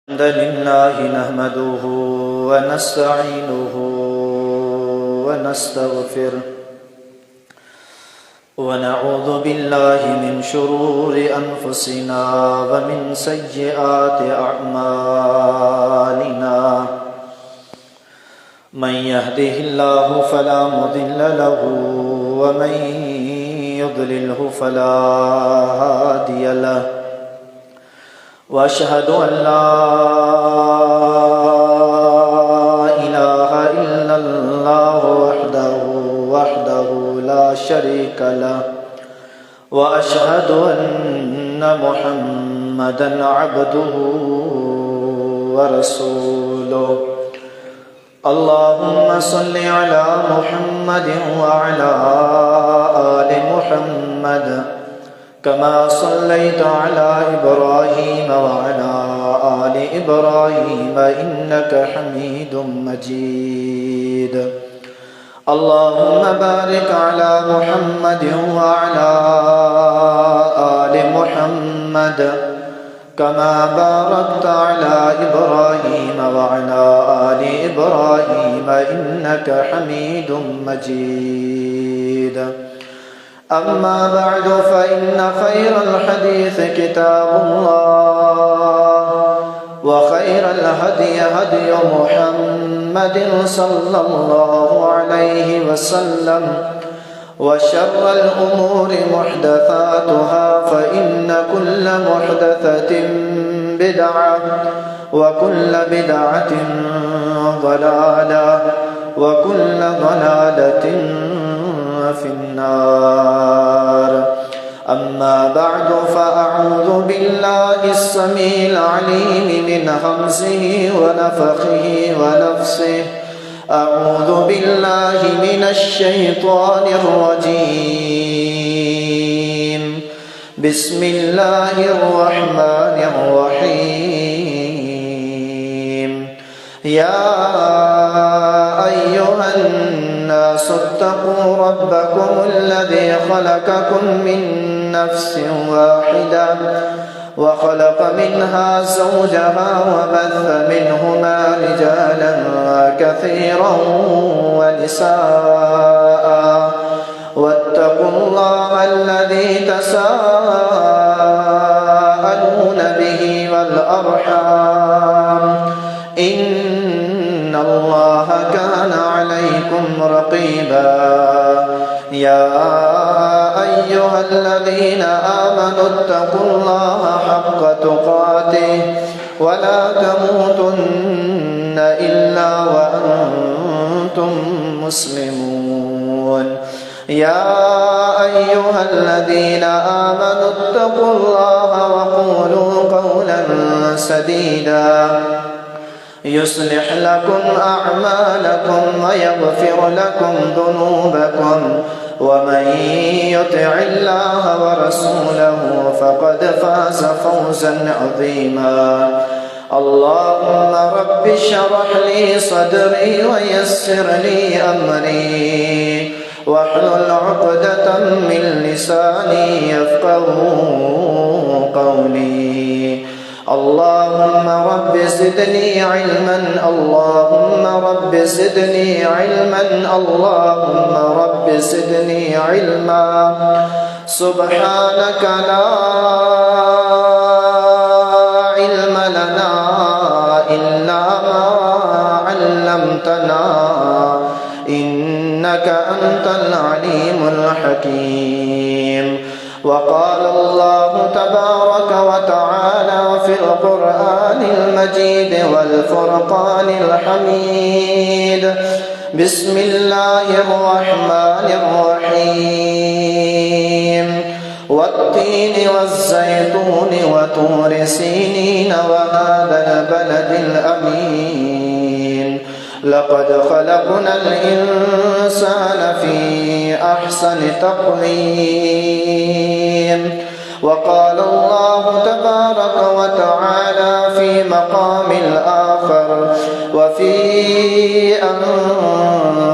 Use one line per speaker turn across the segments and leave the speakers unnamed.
الحمد لله نحمده ونستعينه ونستغفره ونعوذ بالله من شرور أنفسنا ومن سيئات أعمالنا من يهده الله فلا مضل له ومن يضلله فلا هادي له وأشهد أن لا إله إلا الله وحده لا شريك له وأشهد أن محمدا عبده ورسوله اللهم صل على محمد وعلى آل محمد كما صليت على إبراهيم وعلى آل إبراهيم إنك حميد مجيد اللهم بارك على محمد وعلى آل محمد كما باركت على إبراهيم وعلى آل إبراهيم إنك حميد مجيد أما بعد فإن خير الحديث كتاب الله وخير الهدي هدي محمد صلى الله عليه وسلم وشر الأمور محدثاتها فإن كل محدثة بدعة وكل بدعة ضلالة وكل ضلالة في النار أما بعد فأعوذ بالله السميع العليم من همزه ونفخه ونفسه أعوذ بالله من الشيطان الرجيم بسم الله الرحمن الرحيم يا أيها الناس اتقوا ربكم الذي خلقكم من نفس واحدة وخلق منها زوجها وبث منهما رجالا كثيرا ونساء واتقوا الله الذي تساءلون به والأرحام إن الله كان عليكم رقيبا يا أيها الذين آمنوا اتقوا الله حق تقاته ولا تموتن إلا وأنتم مسلمون يا أيها الذين آمنوا اتقوا الله وقولوا قولا سديدا يصلح لكم أعمالكم ويغفر لكم ذنوبكم ومن يطع الله ورسوله فقد فاز فوزا عظيما اللهم رب اشرح لي صدري ويسر لي أمري واحلل عقدة من لساني يفقهوا قولي اللهم رب زدني علما اللهم رب زدني علما اللهم رب زدني علما سبحانك لا علم لنا إلا ما علمتنا إنك أنت العليم الحكيم وقال الله تبارك وتعالى في القرآن المجيد والفرقان الحميد بسم الله الرحمن الرحيم والتين والزيتون وطور سينين وهذا البلد الأمين لقد خلقنا الإنسان في أحسن تقويم وقال الله تبارك وتعالى في مقام الآخر وفي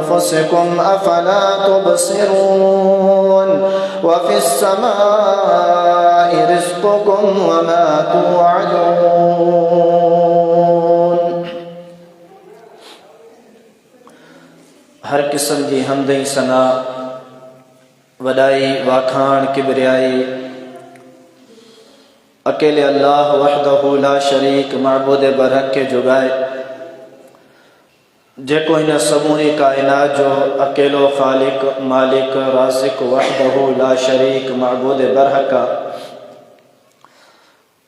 أنفسكم أفلا تبصرون وفي السماء رزقكم وما توعدون हर किस्म की हमदई सना वडाई वाखान किबरियाई अकेले अल्लाह वहदहु ला शरीक माबूद बरहक के जुगाए जेको इन समूरी कायनात जो अकेलो खालिक मालिक राज़िक वहदहु ला शरीक माबूद बरहक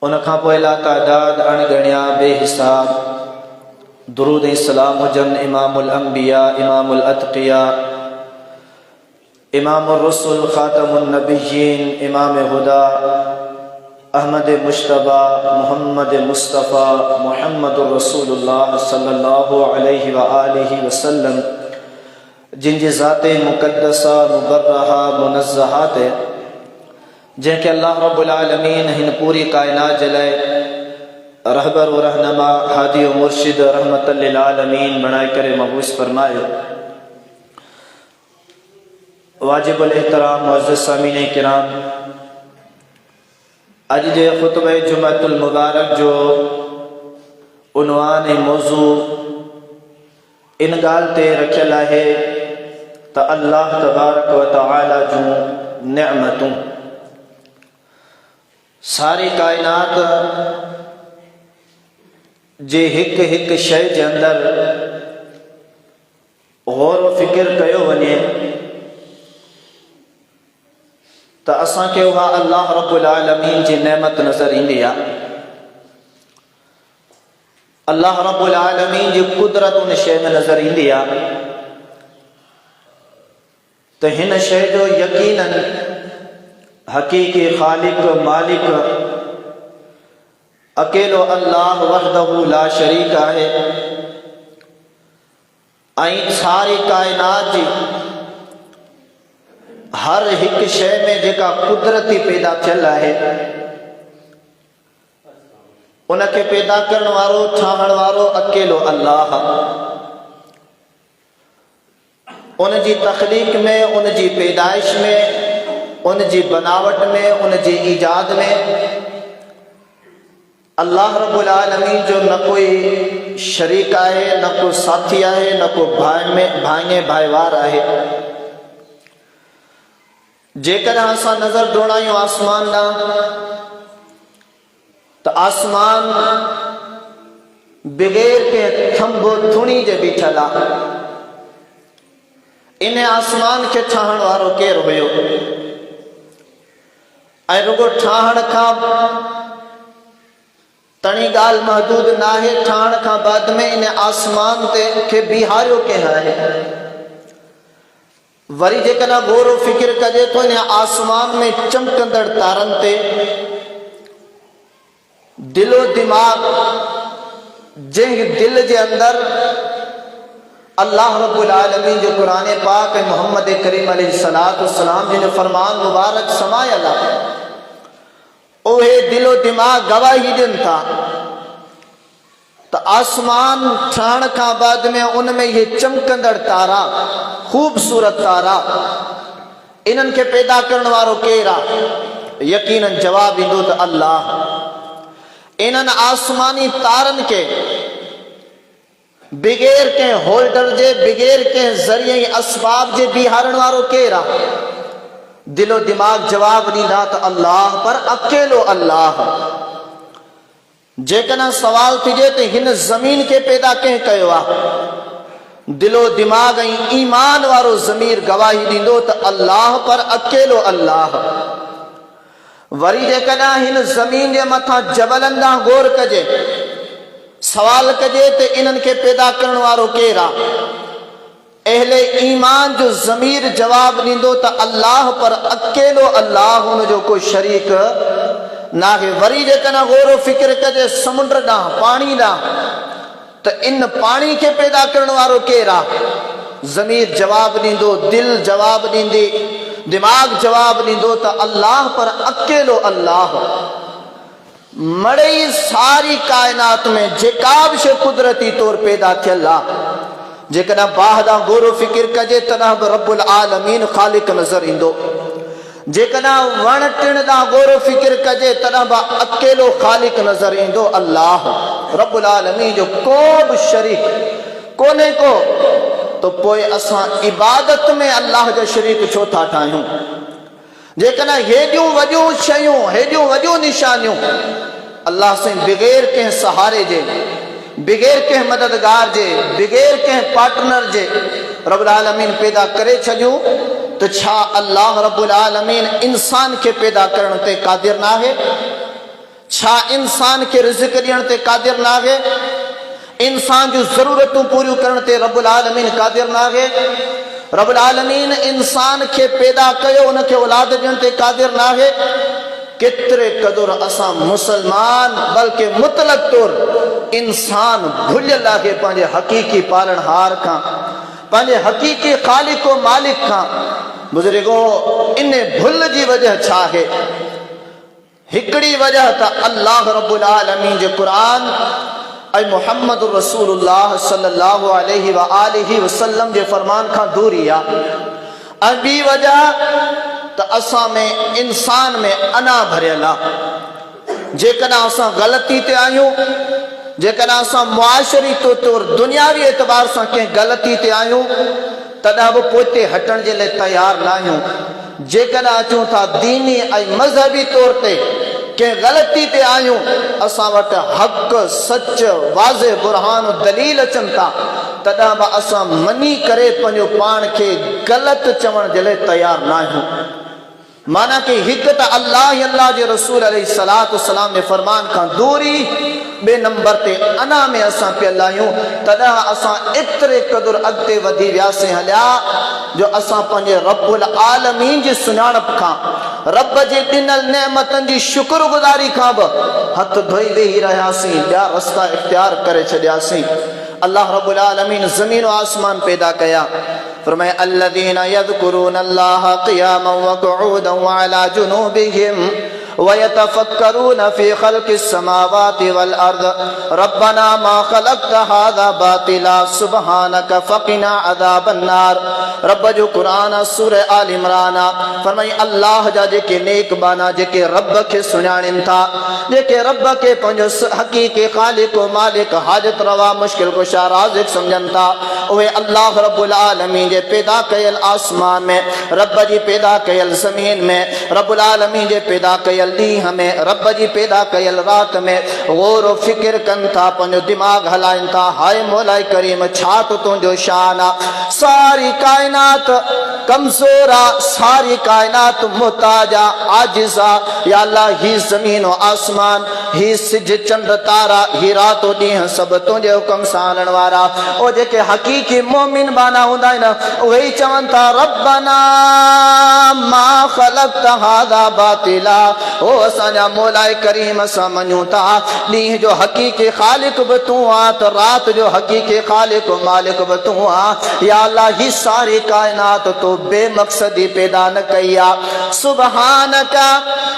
उन खां पोइ ला तादाद अणगणिया बेहिसाब दुरूद सलाम हुजन इमामुल अंबिया इमामुल अतकिया इमामुर रसूल खातमुन नबिय्यीन इमाम हुदा अहमद मुश्तबा मोहम्मद मुस्तफ़ा मुहम्मदुर रसूलुल्लाह सल्लल्लाहु अलैहि व आलिहि वसल्लम जिनकी ज़ाते मुक़द्दसा मुबर्रहा मुनज़्ज़हात जैके अल्लाह रब्बुल आलमीन हिन पूरी कायनात जलाए रहबर व रहनमा हादी व मुर्शिद रहमतल लिल आलमीन बनाए करे मबूस फरमाए। वाजिबुल एहतराम मुअज़्ज़िज़ सामीन किराम, अज जे खुतबे जुमअतुल मुबारक जो उन्वान मौजू इन गाल ते रखियल है त अल्लाह तबारक व तआला जूं नेमतूं सारी कायनात जे हिक हिक शय जे अंदर गौर व फिक्र कयो वने तो असा के वह अल्लाह रब्बुल आलमीन जी नेमत नजर ईंदी आहे। अल्लाह रब्बुल आलमीन जी कुदरत उन शय में नजर ईंदी आहे तो हिन शय जो यकीनन हकीकी खालिक मालिक अकेलो अल्लाह वहदहु ला शरीक है। ऐं सारी कायनात जी हर एक शय में जेका कुदरती पैदा थियल है उनके पैदा करण वारो ठाहण वारो अकेलो अल्लाह। उन जी तख्लीक में उन जी पैदाइश में उन जी बनावट में उन जी ईजाद में अल्लाह रब्बुल आलमीन जो न कोई शरीक है न कोई साथी है न कोई भाई भाईवार है। जेकर असा नजर दौड़ायूं आसमान ना तो आसमान बगैर के थंबो थुणी जे बीठल आ। इन आसमान के ठाहण वारो केर हुयो ऐं रुगो ठाहण खां तणी गाल महदूद ना है, ठाहण खां बाद में इन आसमान ते के बिहारियो के है। वरी जेकॾहिं गौर फिक्र कजे तो इन आसमान में चमकंदड़ तारन ते दिलो दिमाग जंहिं दिल जे अंदर अल्लाह रब्बुल आलमीन जो कुरान पाक ऐं मोहम्मद करीम अलैहिस्सलातु वस्सलाम जिन फरमान मुबारक समायल आहे ओहे दिलो दिमाग गवाही ॾियनि था तो आसमान ठहण खां बाद में उनमें ये चमकंदड़ तारा खूबसूरत तारा इन्हनि के पैदा करण वारो केर आहे? यकीनन जवाब ईंदो त अल्लाह। इन्हनि आसमानी तारन के बगैर के होल्डर जे बगैर के जरिए असबाब जे बिहारण वारो केर आहे? दिलो दिमाग जवाब ॾींदा त अल्लाह, पर अकेलो अल्लाह। जेकॾहिं सवाल थिजे त हिन ज़मीन के पैदा कंहिं कयो आहे? दिलो दिमाग ऐं ईमान वारो ज़मीर गवाही ॾींदो त अल्लाह, पर अकेलो अल्लाह। वरी जेकॾहिं हिन ज़मीन जे मथां जबलनि ॾांहुं गौर कजे, सवाल कजे त इन्हनि खे पैदा करण वारो केर आहे? अहले ईमान जो ज़मीर जवाब ॾींदो त अल्लाह, पर अकेलो अल्लाह, हुनजो कोई शरीक ना है। वरी जेकॾहिं गौर फिक्र कजे समुंड ॾांहुं पाणी ॾांहुं तो इन पानी के पैदा करण वारो केर आहे? ज़मीर जवाब ॾींदो, दिल जवाब ॾींदी, दिमाग जवाब ॾींदो त अल्लाह, पर अकेलो अल्लाह। मड़ई सारी कायनात में जेका बि शइ कुदरती तौर पैदा थियल आहे, जेकॾहिं बाहि ॾांहुं गौर फिक्र कजे तॾहिं बि रब्बुल आलमीन ख़ालिक नज़र ईंदो। जेकॾहिं वण टिण ॾांहुं गौर फिक्र कजे तॾहिं बि अकेलो ख़ालिक नज़र ईंदो अल्लाह। रब्बुल आलमीन जो को बि शरीक कोन्हे को तो पोइ असां इबादत में अल्लाह जा शरीक छो था ठाहियूं। जेकॾहिं हेॾियूं वॾियूं शयूं, हेॾियूं वॾियूं निशानियूं अल्लाह से बग़ैर कंहिं सहारे जे, बग़ैर कंहिं मददगार जे, बग़ैर कंहिं पार्टनर जे रब्बुल आलमीन पैदा करे छॾियूं, तो छा अल्लाह रब्बुल आलमीन इंसान के पैदा करण ते क़ादिर ना है? छा इंसान के रिज़्क़ ॾियण ते क़ादिर ना है? इंसान जो ज़रूरतूं पूरियूं करण ते रब्बुल आलमीन क़ादिर ना है? रब्बुल आलमीन इंसान के पैदा कयो, उनके औलाद ॾियण ते क़ादिर ना है? केतिरे क़दुर असां मुसलमान बल्कि मुतलक तौर इंसान भुलियल आहे पंहिंजे हक़ीक़ी पालनहार खां, पंहिंजे हक़ीक़ी ख़ालिक़ व मालिक खां। बुज़ुर्गो, इन भुल जी वजह छा है? हिकड़ी वजह त अल्लाह रब्बुल आलमीन जे क़ुरान ऐं मुहम्मद रसूलुल्लाह सल्लल्लाहु अलैहि व आलिहि वसल्लम जे फरमान खां दूरी आहे। ऐं ॿी वजह त असां में, इंसान में अना भरियल आहे। जेकॾहिं असां ग़लती ते आहियूं, जेकॾहिं असां मुआशरी तौर दुनियावी एतबार सां कंहिं ग़लती ते आहियूं, तॾहिं बि पोइते हटण जे लाइ तयार न आहियूं। जेकॾहिं अचूं था दीनी ऐं मज़हबी तौर ते कंहिं ग़लती ते आहियूं, असां वटि हक़, सच, वाज़े बुरहान दलील अचनि था, तॾहिं बि असां मनी करे पंहिंजो पाण खे ग़लति चवण जे लाइ तयार न आहियूं। माना कि हिकु त अल्लाह जे रसूल अलैहिस्सलातु वस्सलाम जे फरमान खां दूरी, ॿिए नंबर ते अना में असां पियल आहियूं। तॾहिं असां एतिरे क़दुर अॻिते वधी वियासीं हलिया जो असां पंहिंजे रब्बुल आलमीन जी सुञाणप खां, रब जे ॾिनल नेमतनि जी शुक्रगुज़ारी खां बि हथ धोई वेही रहियासीं, ॿिया रस्ता इख्तियार करे छॾियासीं। अल्लाह रब्बुल आलमीन ज़मीन व आसमान पैदा कया। फरमाए अल्लज़ीना यज़कुरून अल्लाह क़ियामन व क़ुऊदन व अला जुनूबिहिम वयतफक्करून फी खल्क़िस समावाति वल अर्द रब्बना मा खलक़्त हाज़ा बातिला सुब्हानक फ़क़िना अज़ाबन नार। रब जो क़ुरान सूरह आल इमरान। फरमाई अल्लाह जा जेके नेक बाना, जेके रब के सुञाणनि था, जेके रब के पंहिंजो हक़ीक़ी ख़ालिक़ व मालिक, हाजत रवा, मुश्किल कुशा, राज़िक़ सम्झनि था, उहे अल्लाह रब्बुल आलमीन जे पैदा कयल आसमान में, रब जी पैदा कयल ज़मीन में, रब्बुल आलमीन जे पैदा कयल ॾींहं में, रब जी पैदा कयल रात में गौर व फिक्र कनि था, पंहिंजो दिमाग़ हलाइनि था। हाय मौला करीम, छा तो तुंहिंजो शान आहे? सारी कायनात कमज़ोर आहे, सारी कायनात मुहताज आहे, आजिज़ आहे। या अल्लाह, ही ज़मीन व आसमान, ही सिज चंड तारा, ही रात व ॾींहं सभु तुंहिंजे हुकम सां हलण वारा। ओ जेके हक़ीक़ी मोमिन बाना हूंदा आहिनि, उहे ई चवनि था रब्बना मा ख़लक़्त हाज़ा बातिला। ओ असांजा मौला करीम, असां मञूं था ॾींहं जो हक़ीक़ी ख़ालिक़ बि तूं आहीं, त रात जो हक़ीक़ी ख़ालिक़ मालिक बि तूं आहीं। या अल्लाह, ही सारी कायनात तो बेमक़सदी पैदा न कई आहे। सुब्हानक,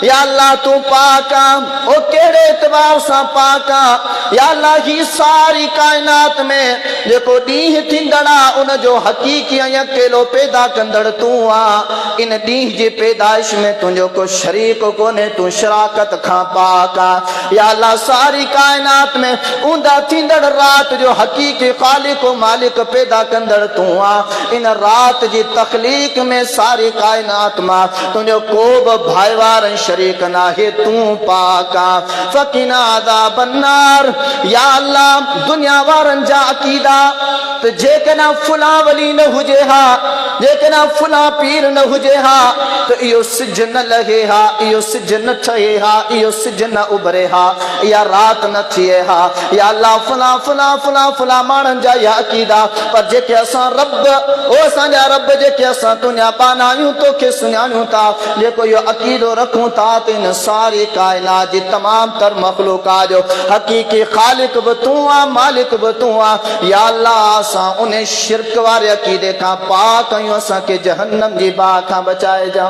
या अल्लाह तूं पाक आहे। ओ कहिड़े एतबार सां पाक आहे? या अल्लाह, ही सारी कायनात में जेको ॾींहुं थींदड़ आहे, उन जो हक़ीक़ी ऐं अकेलो पैदा कंदड़ तूं आहीं। इन ॾींहं जी पैदाइश में तुंहिंजो को शरीक कोन्हे, तूं शराकत खां पाक आहे। या अल्लाह, सारी कायनात में ऊंदा थींदड़ रात जो हक़ीक़ी ख़ालिक़ मालिक पैदा कंदड़ तूं आहीं। इन रात जी तख़लीक़ में सारी कायनात मां तुंहिंजो को बि भाईवार ऐं शरीक नाहे, तूं पाक आहे। फ़क़िना अज़ाबन नार। या अल्लाह, दुनिया वारनि जा अक़ीदा त जेकॾहिं फुला वली न हुजे हा, जेकॾहिं फुला पीर न हुजे हा, त इहो सिज न लहे हा, इहो सिज न ठहे हा, इहो सिज न उभरे हा, इहा रात न थिए हा। या अल्लाह, फुला फुला फुला फुला माण्हुनि जा इहा अक़ीदा, पर जेके असां रब, ओ असांजा रब जेके असां तुंहिंजा पाना आहियूं, तोखे सुञाणूं था, जेको इहो अक़ीदो रखूं था त इन सारी कायनात जी तमामु तर मख़लूक़ात जो हक़ीक़ी ख़ालिक़ बि तूं आहीं, मालिक बि तूं आहीं। या अल्लाह, असां उन शिरक वारे अक़ीदे खां पाक आहियूं, असांखे जहन्नम जी बाहि खां बचाए जा।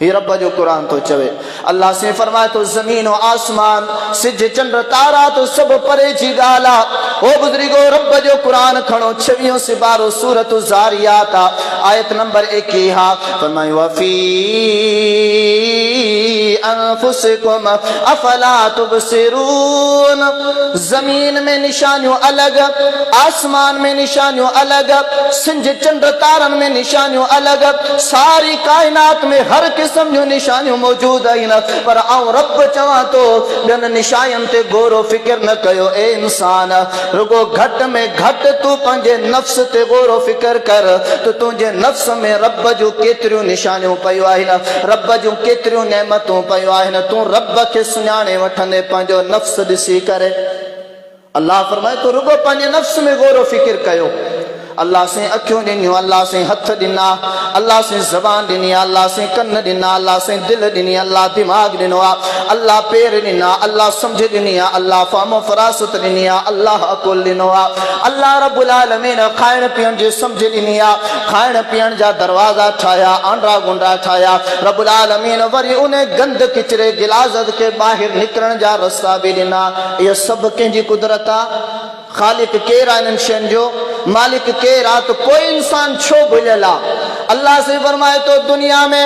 ही रब जो कुरान तो चवे। अल्लाह से फरमाए तो ज़मीन और आसमान, सिज चंड तारा तो सब परे जी गाला। ओ बुजुर्गो, रब जो कुरान खणो, 26 सिपारो सूरत ज़ारियात आयत नंबर 21। फरमाए वफी अनफुसिकुम अफला तुबसिरून। जमीन में निशानियों अलग, आसमान में निशानियों अलग, सिंज चंद्र तारन में निशानियों अलग, सारी कायनात में हर किस्म जो निशानियों मौजूद आहिन, पर आऊं रब चवां तो ॿियनि निशानियुनि ते गौर फिक्र न कयो। ए इंसान, रुगो घट में घट तू पंहिंजे नफ्स ते गौर फिक्र कर तो तुंहिंजे नफ्स में रब जूं केतिरियूं निशानियूं पयूं आहिनि, रब जूं केतिरियूं नेमतूं पयूं आहिनि। तूं रब खे सुञाणे वठंदे पंहिंजो नफ्स ॾिसी करे। अल्लाह फरमाए तो रुगो पंहिंजे नफ्स में गौर फिक्र कयो। अल्लाह से अखियों ॾिनियूं, अल्लाह से हथ ॾिना, अल्लाह से ज़बान ॾिनी, अल्लाह से कन ॾिना, अल्लाह से दिल ॾिनी, अल्लाह दिमाग़ ॾिनो आहे, अल्लाह पेर ॾिना, अल्लाह समझ ॾिनी आहे, अल्लाह फ़हम फ़रासत ॾिनी आहे, अल्लाह अकुल ॾिनो आहे। अल्लाह रब्बुल आलमीन खाइण पीअण जी समझ ॾिनी आहे, खाइण पीअण जा दरवाज़ा ठाहिया, आंड्रा गुंड्रा ठाहिया। रब्बुल आलमीन वरी उन गंद किचरे गिलाज़त के ॿाहिरि निकिरण जा रस्ता बि ॾिना। इहो सभु कंहिंजी कुदरत आहे। खालिक केरु आहे इन्हनि शयुनि जो? मालिक केरु आहे? तो कोई इंसान छो भुलियल आहे? अल्लाह से फरमाए तो दुनिया में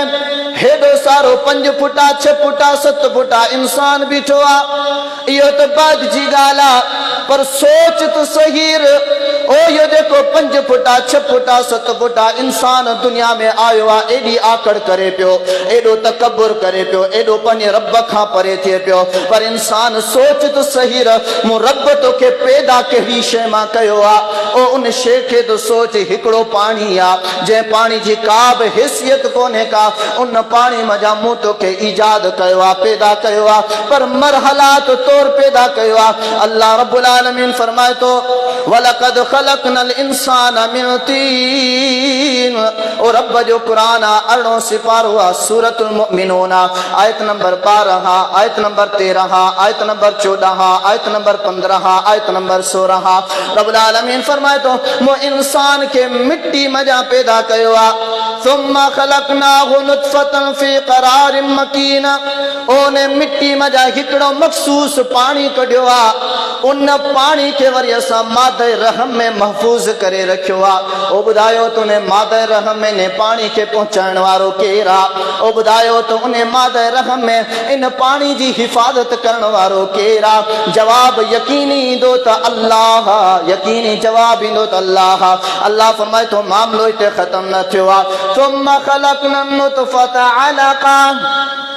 हेॾो सारो 5 फुटा 6 फुटा 7 फुटा इंसान बीठो आहे। इहो त बाद जी ॻाल्हि आहे, पर सोच तो सही ओ इहो जेको 5 फुटा 6 फुटा 7 फुटा इंसान दुनिया में आयो आहे, एॾी आकड़ करे पियो, एॾो तकबुर करे पियो, एॾो पंहिंजे रब खां परे थिए पियो। पर इंसान सोच तो सही, मूं रब तोखे पैदा कहिड़ी शइ मां कयो आहे, ओ उन शइ खे तो सोच। हिकिड़ो पाणी आहे जंहिं पाणी जी का बि हैसियत कोन्हे का, उन पाणी मज़ा मूं तोखे ईजाद कयो आहे, पैदा कयो आहे, पर मरहलात तौर पैदा कयो आहे। अल्लाह रब्बुल आलमीन फरमाए तो वलक़द खलक़नल इंसान मिन तीन। और रब जो कुरान आहे 18 सिपारो आहे, सूरतुल मुमिनून आयत नंबर 12, आयत नंबर 13, आयत नंबर 14, आयत नंबर 15, आयत नंबर 16। रब्बुल आलमीन फरमाए तो मो इंसान के मिट्टी मजा पैदा कयो आहे। सुम्मा खलक़नाहु नुतफ़तन फ़ी क़रारिन मकीन। ओने मिट्टी मजा हिकिड़ो मखसूस पाणी कढियो आहे, उन पाणी खे वरी असां मादे रहम में महफूज़ करे रखियो आहे। ओ ॿुधायो त उन मादे रहम में ने पाणी खे पहुचाइण वारो केरु आहे? ओ ॿुधायो त उन मादे रहम में इन पाणी जी हिफ़ाज़त करण वारो केरु आहे? जवाब यकीनी ईंदो त अल्लाह, यकीनी जवाब ईंदो त अल्लाह। अल्लाह फरमाए थो मामलो हिते ख़त्म न थियो आहे। सुम्मा ख़लक़नन नुतफ़ता अलक़ा।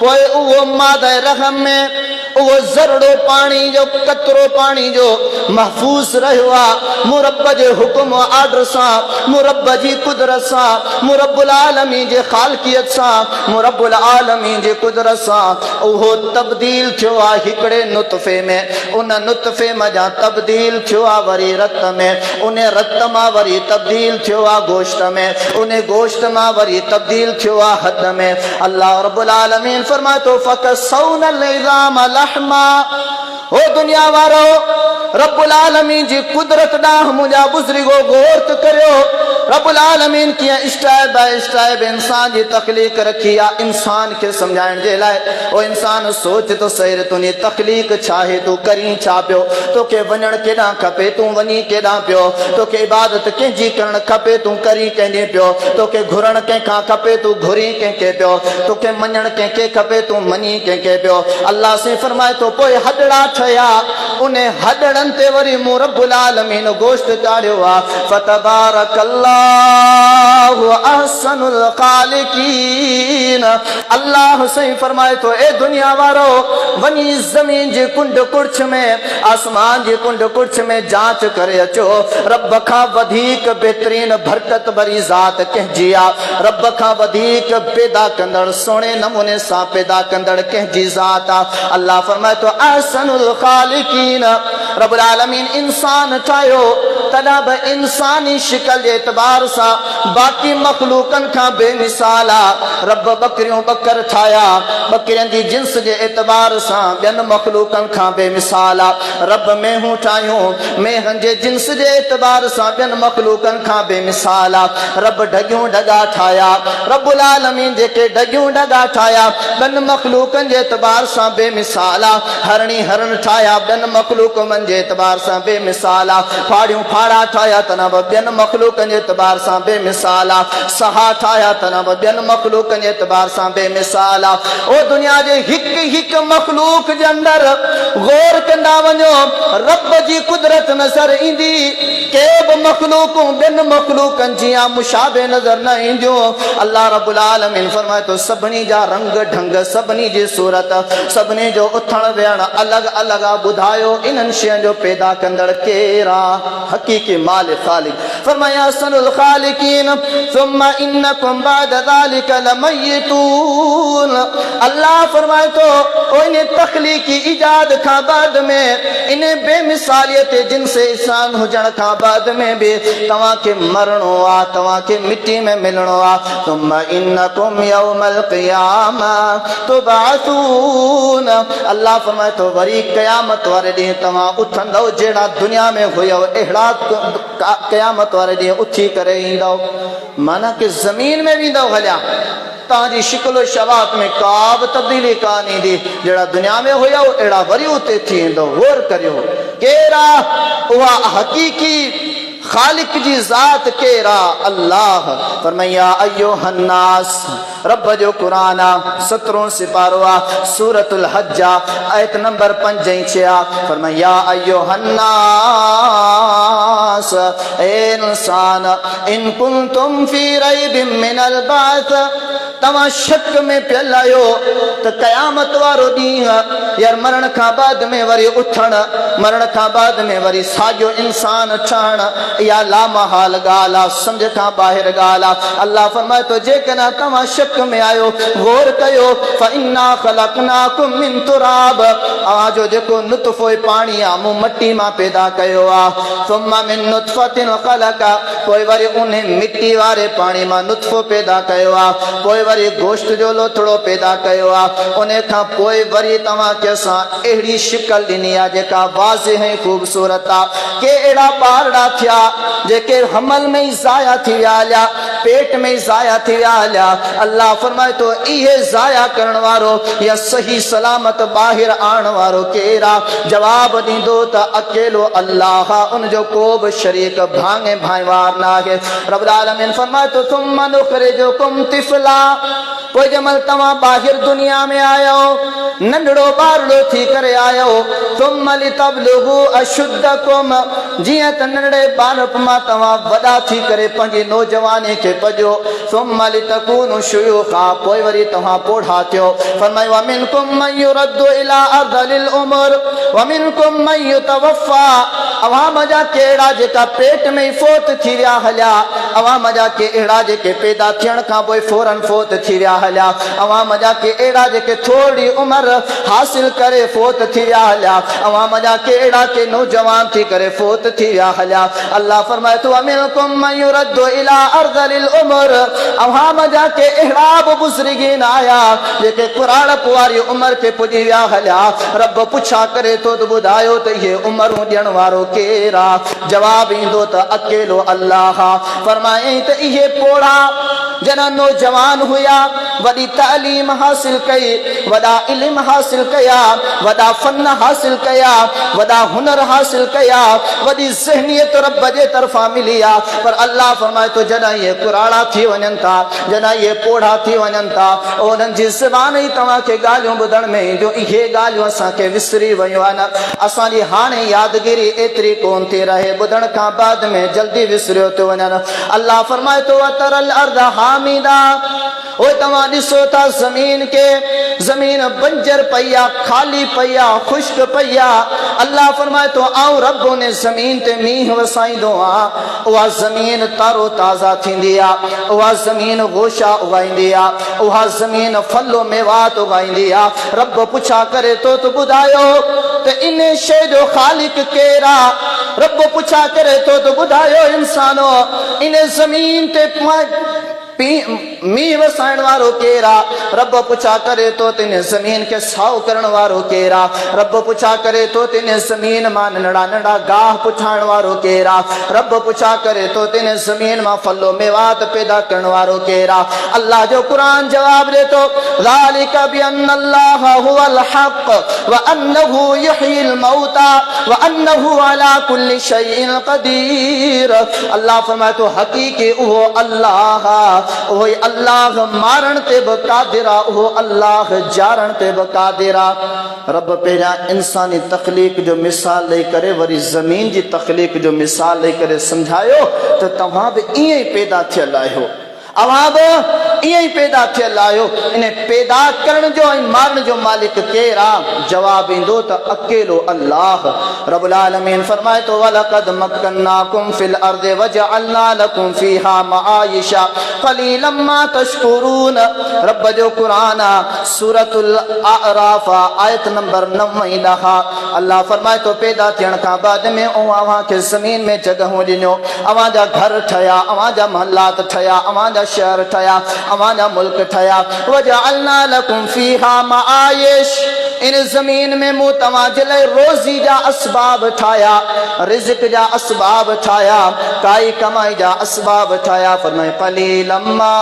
पोइ उहो मादे रहम में उहो ज़रड़ो पाणी जो कतरो पाणी जो महफूज़ रहियो आहे, मूं रब जे हुकुम आर्डर सां, मूं रब जी कुदरत सां, मूं रब्बुल आलमीन जे ख़ालिकियत सां, मूं रब्बुल आलमीन जे कुदरत सां उहो तब्दील थियो आहे हिकिड़े नुतफ़े में। उन नुतफ़े मज़ा तब्दील थियो आहे वरी रत में, उन रत मां वरी तब्दील थियो आहे गोश्त में, उन गोश्त मां वरी तब्दील थियो आहे हद में। अल्लाह रब्बुल आलमीन फरमाए तो फ़कसौनल इज़ाम लहमा। ओ दुनिया वारो, रब्बुल आलमीन जी कुदरत ॾांहुं मुंहिंजा बुज़ुर्गो गौर त करियो। रब्बुल आलमीन कीअं स्टेप बाय स्टेप इंसान जी तख़लीक रखी आहे इंसान खे सम्झाइण जे लाइ। ओ इंसान सोच तो सही, तुंहिंजी तख़लीक छा आहे, तूं करीं छा पियो, तोखे वञणु केॾांहुं खपे, तूं वञी केॾांहुं पियो, तोखे इबादत कंहिंजी करणु खपे, तूं करी कंहिंजी पियो, तोखे घुरणु कंहिंखां खपे, तूं घुरी कंहिंखे पियो, तोखे मञणु कंहिंखे खपे, तूं मञी कंहिंखे पियो। अल्लाह से फरमाए थो पोइ हॾड़ा ठहिया, उन हॾड़नि ते वरी मूं रब्बुल आलमीन गोश्त चाढ़ियो आहे। फतबारकल्लाहु अहसनुल ख़ालिकीन। अल्लाह सही फरमाए थो ए दुनिया वारो, वञी ज़मीन जी कुंड कुर्छ में, आसमान जी कुंड कुर्छ में जांच करे अचो, रब खां वधीक बहितरीन बरकत भरी ज़ात कंहिंजी आहे, रब खां वधीक पैदा कंदड़ सुहिणे नमूने सां पैदा कंदड़ कंहिंजी ज़ात आहे। अल्लाह फरमाए थो अहसनुल ख़ालिकीन। रब्बुल आलमीन इंसान ठाहियो, तॾहिं बि इंसानी शिकल जे एतबार सां बाक़ी मखलूकनि खां बेमिसाल आहे। रब बकरियूं बकर ठाहिया, बकरियुनि जी जिन्स जे एतबार सां ॿियनि मखलूकनि खां बेमिसाल आहे। रब मेहूं ठाहियूं, मेहनि जे जिन्स जे एतबार सां ॿियनि मखलूकनि खां बेमिसाल आहे। रब ढगियूं ढगा ठाहिया, रब्बुल आलमीन जेके ढगियूं ढगा ठाहिया ॿियनि मखलूकनि जे एतबार सां बेमिसाल आहे। हरणी हरण ठाहिया ॿियनि मखलूकनि जे एतबार सां बेमिसाल आहे। फाड़ियूं पहाड़ा ठाया तना बियन मखलूकनि जे एतबार सां बेमिसाल आहे, सहा ठाया तना बियन मखलूकनि जे एतबार सां बेमिसाल आहे। ओ दुनिया जे हिक हिक मखलूक जे अंदर गौर कंदा वञो रब जी कुदरत नज़र ईंदी। के बि मखलूकूं ॿियनि मखलूकनि जियां मुशाबे नज़र न ईंदियूं। अल्लाह रब्बुल आलमीन फरमाए थो सभिनी जा रंग ढंग, सभिनी जी सूरत, सभिनी जो उथण वेहण अलॻि अलॻि आहे। ॿुधायो इन्हनि शयुनि जो पैदा कंदड़ केरु आहे? हक़ीक़ी मालिक ख़ालिक। फरमाया अहसनुल ख़ालिकीन सुम्मा इन्नकुम बाद ज़ालिका लमय्यतून। अल्लाह फरमाए थो इन तख़लीक़ी इजाद खां बाद में, इन बेमिसालियत जिनसे इंसान हुजण खां बाद में भी तव्हांखे मरणो आहे, तव्हांखे मिट्टी में मिलणो आहे। सुम्मा इन्नकुम यौमल क़ियामा तुबअसून। अल्लाह फरमाए थो वरी क़यामत वारे ॾींहुं तव्हां उथंदव, जहिड़ा दुनिया में हुयव अहिड़ा क़यामत वारे ॾींहुं उथी करे ईंदव। माना कि ज़मीन में वेंदव हलिया, तव्हांजी शिकिलो शवात में का बि तब्दीली कान ईंदी। जहिड़ा दुनिया में हुयव अहिड़ा वरी उते थी ईंदव। गौर करियो केरा उहा हक़ीक़ी खालिक जी ज़ात केरा? अल्लाह। फरमाया अय्युहन्नास, रब जो कुरान आहे 17 सिपारो आहे, सूरतुल हज आयत नंबर 5 ऐं 6। फरमाया अय्युहन्नास ए इंसान इन कुंतुम फी रैबिम मिनल बास। तव्हां शक में पियल आहियो त क़यामत वारो ॾींहुं यार मरण खां बाद में वरी उथण, मरण खां बाद में वरी साॻियो इंसान ठहण, इहा लामहाल ॻाल्हि आहे, सम्झ खां ॿाहिरि ॻाल्हि आहे। अल्लाह फरमाए थो जेकॾहिं तव्हां शक में आहियो गौर कयो फइन्ना ख़लक़नाकुम मिन तुराब। जो जेको नुतफ़ो पाणी आहे मूं मट्टी मां पैदा कयो आहे। सुम्मा मिन नुतफ़तिन ख़लक़ा, पोइ वरी उन मिट्टी वारे पाणी मां नुतफ़ो पैदा कयो आहे। पोइ वरी गोश्त जो लोथड़ो पैदा कयो आहे। उन खां पोइ वरी तव्हांखे असां अहिड़ी शिकल ॾिनी आहे जेका वाज़िह ऐं ख़ूबसूरत आहे। के अहिड़ा ॿारड़ा थिया जेके हमल में ई ज़ाया थी विया हलिया, पेट में ई ज़ाया थी विया हलिया। अल्लाह फरमाए थो इहे ज़ाया करण वारो या सही सलामत ॿाहिरि आणण वारो केरु आहे? जवाब ॾींदो त अकेलो अल्लाह, उनजो को बि शरीक भाङे भाईवार न आहे। रब्बुल आलमीन फरमाए थो सुम्मा नुख़रिजुकुम तिफ़ला। पोइ जंहिंमहिल तव्हां ॿाहिरि दुनिया में आयो, नंढड़ो ॿारड़ो थी करे आयो, सुम्मा लितबलुगु अशुद्धकुम, जीअं त नंढड़े ॿारप मां तव्हां वॾा थी करे पंहिंजी नौजवानी खे पजो। सुम्मा लितकूनु शुयूखा, पोइ वरी तव्हां पोढ़ा थियो। फरमायो वमिनकुम मन युरद्दु इला अर्दलिल उमर वमिनकुम मन युतवफ़ा। अवाम जा केड़ा जेका पेट में ई फोत थी विया हलिया, अवाम जा के अहिड़ा जेके पैदा थियण खां पोइ फौरन फोत थी विया हलिया, अवाम जा के अहिड़ा जेके थोरी उमिरि हासिल करे फोत थी विया हलिया, अवाम जा के अहिड़ा के नौजवान थी करे फोत थी विया हलिया। अल्लाह फरमाए थो वमिनकुम मन युरद्दु इला अर्दलिल उमर। अवाम जा के अहिड़ा बि बुज़ुर्गीन आया जेके कुराड़प वारी उमिरि खे पुॼी विया हलिया। रब पुछा करे थो त ॿुधायो त इहे उमिरूं ॾियण वारो केरु आहे? जवाब ईंदो त अकेलो अल्लाह। फरमाए त इहे पोड़ा जना नौजवान हुया, वॾी तालीम हासिल कई, वॾा इल्म हासिल कया, वॾा फन हासिल कया, वॾा हुनर हासिल कया, वॾी ज़हनियत रब जे तरफ़ां मिली आहे। पर अल्लाह फरमाए थो जॾहिं इहे कुराड़ा थी वञनि था, जॾहिं इहे पोड़ा थी वञनि था, उन्हनि जी ज़बान ई तव्हांखे ॻाल्हियूं ॿुधण में ईंदियूं। इहे ॻाल्हियूं असांखे विसरी वियूं आहिनि। असांजी हाणे यादगिरी एतिरी कोन थी रहे, ॿुधण खां बाद में जल्दी विसरियो थो वञनि। अल्लाह फरमाए थो वतरल अर्द हामिदा। ओए तव्हां ॾिसो था ज़मीन के, ज़मीन बंजर पई आहे, खाली पई आहे, ख़ुश्क पई आहे। अल्लाह फरमाए थो आऊं रब उन ज़मीन ते मींहुं वसाईंदो आहियां। उहा ज़मीन तारो ताज़ा थींदी आहे, उहा ज़मीन गोशा उगाईंदी आहे, उहा ज़मीन फलो मेवात उगाईंदी आहे। रब पुछा करे थो त ॿुधायो त इन शइ जो ख़ालिक केरु आहे? रब पुछा करे थो त ॿुधायो इंसानो इन ज़मीन ते मीह वसाइण वारो केरा। रब पुछा करे तो तिने जमीन के साउ करण वारो केरा। रब पुछा करे तो तिने जमीन मां नंढा नंढा गाह पुछाइण वारो केरा। रब पुछा करे तो तिने जमीन मां फलो मेवात पैदा करण वारो केरा। अल्लाह जो कुरान जवाब दे तो ज़ालिका बिअन्नल्लाह हुवल हक़ व अन्नहु युहील मौता व अन्नहु अला कुल्लि शैइन क़दीर। अल्लाह फरमाए तो हकीकी वो अल्लाह, वो अल्लाह मारण ते बि क़ादिरा, वो अल्लाह जारण ते बि क़ादिरा। रब पहिरियां इंसानी तख़लीक़ जो मिसाल ॾेई करे वरी ज़मीन जी तख़लीक़ जो मिसाल ॾेई करे सम्झायो त तव्हां बि ईअं ई पैदा थियल आहियो, अवां बि ईअं ई पैदा थियल आहियो। इन पैदा करण जो ऐं मारण जो मालिक केर आहे? जवाब ईंदो त अकेलो अल्लाह। रब्बुल आलमीन फरमाए तो वलक़द मक्कन्नाकुम फिल अर्दि वजअलना लकुम फीहा मआइशा क़लीलन मा तशकुरून। रब जो कुरान आहे सूरतुल अअराफ आयत नंबर 9 अल्लाह फरमाए तो पैदा थियण खां बाद में अवां खे ज़मीन में जगहूं ॾिनो, अवां जा घर ठहिया, अवां जा महलात ठहिया, अवां जा शहर ठहिया, अवां जा मुल्क ठहिया। वजअलना लकुम फीहा मआइश, इन ज़मीन में मूं तव्हां जे लाइ रोज़ी जा असबाब ठाहिया, रिज़्क़ जा असबाब ठाहिया, काई कमाई जा असबाब ठाहिया। फरमाए क़लीलन मा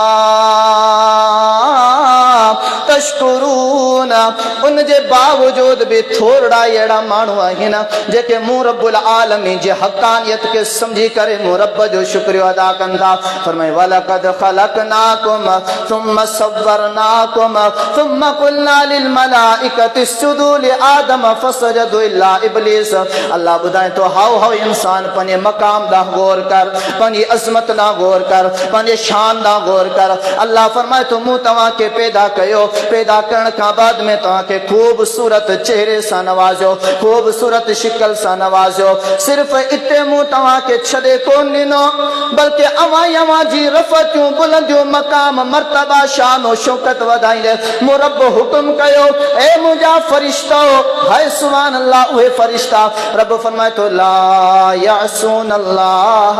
तशकुरून। उन जे बावजूद भी थोड़ा अहिड़ा माण्हू आहिनि जेके मूं रब्बुल आलमीन जे हक़ानियत के समझी करे मूं रब जो शुक्रिया अदा कनि था। फरमाए वलक़द ख़लक़नाकुम सुम्मा सव्वरनाकुम सुम्मा क़ुलना लिल मलाइकति इसजुदू लि आदम फसजदू इल्ला इब्लीस। अल्लाह ॿुधाए तो हाउ हाउ इंसान पंहिंजे मक़ाम ॾांहुं गौर कर, पंहिंजी अज़मत ॾांहुं गौर कर, पंहिंजे शान ॾांहुं गौर कर। अल्लाह फरमाए तो मूं तव्हां खे पैदा कयो, पैदा करण खां बाद में तव्हां खे ख़ूबसूरत चेहरे सां नवाज़ियो, ख़ूबसूरत शिकल सां नवाज़ियो। सिर्फ़ इते मूं तव्हां खे छॾे कोन ॾिनो बल्कि अवां जी रफ़तियूं बुलंदियूं मक़ाम मर्तबा शान और शौकत वधाईंदे मूं रब हुकुम कयो ए मुंहिंजा फरिश्तो, हाय सुभान अल्लाह उहे फरिश्ता। रब फरमाए तो ला यासून अल्लाह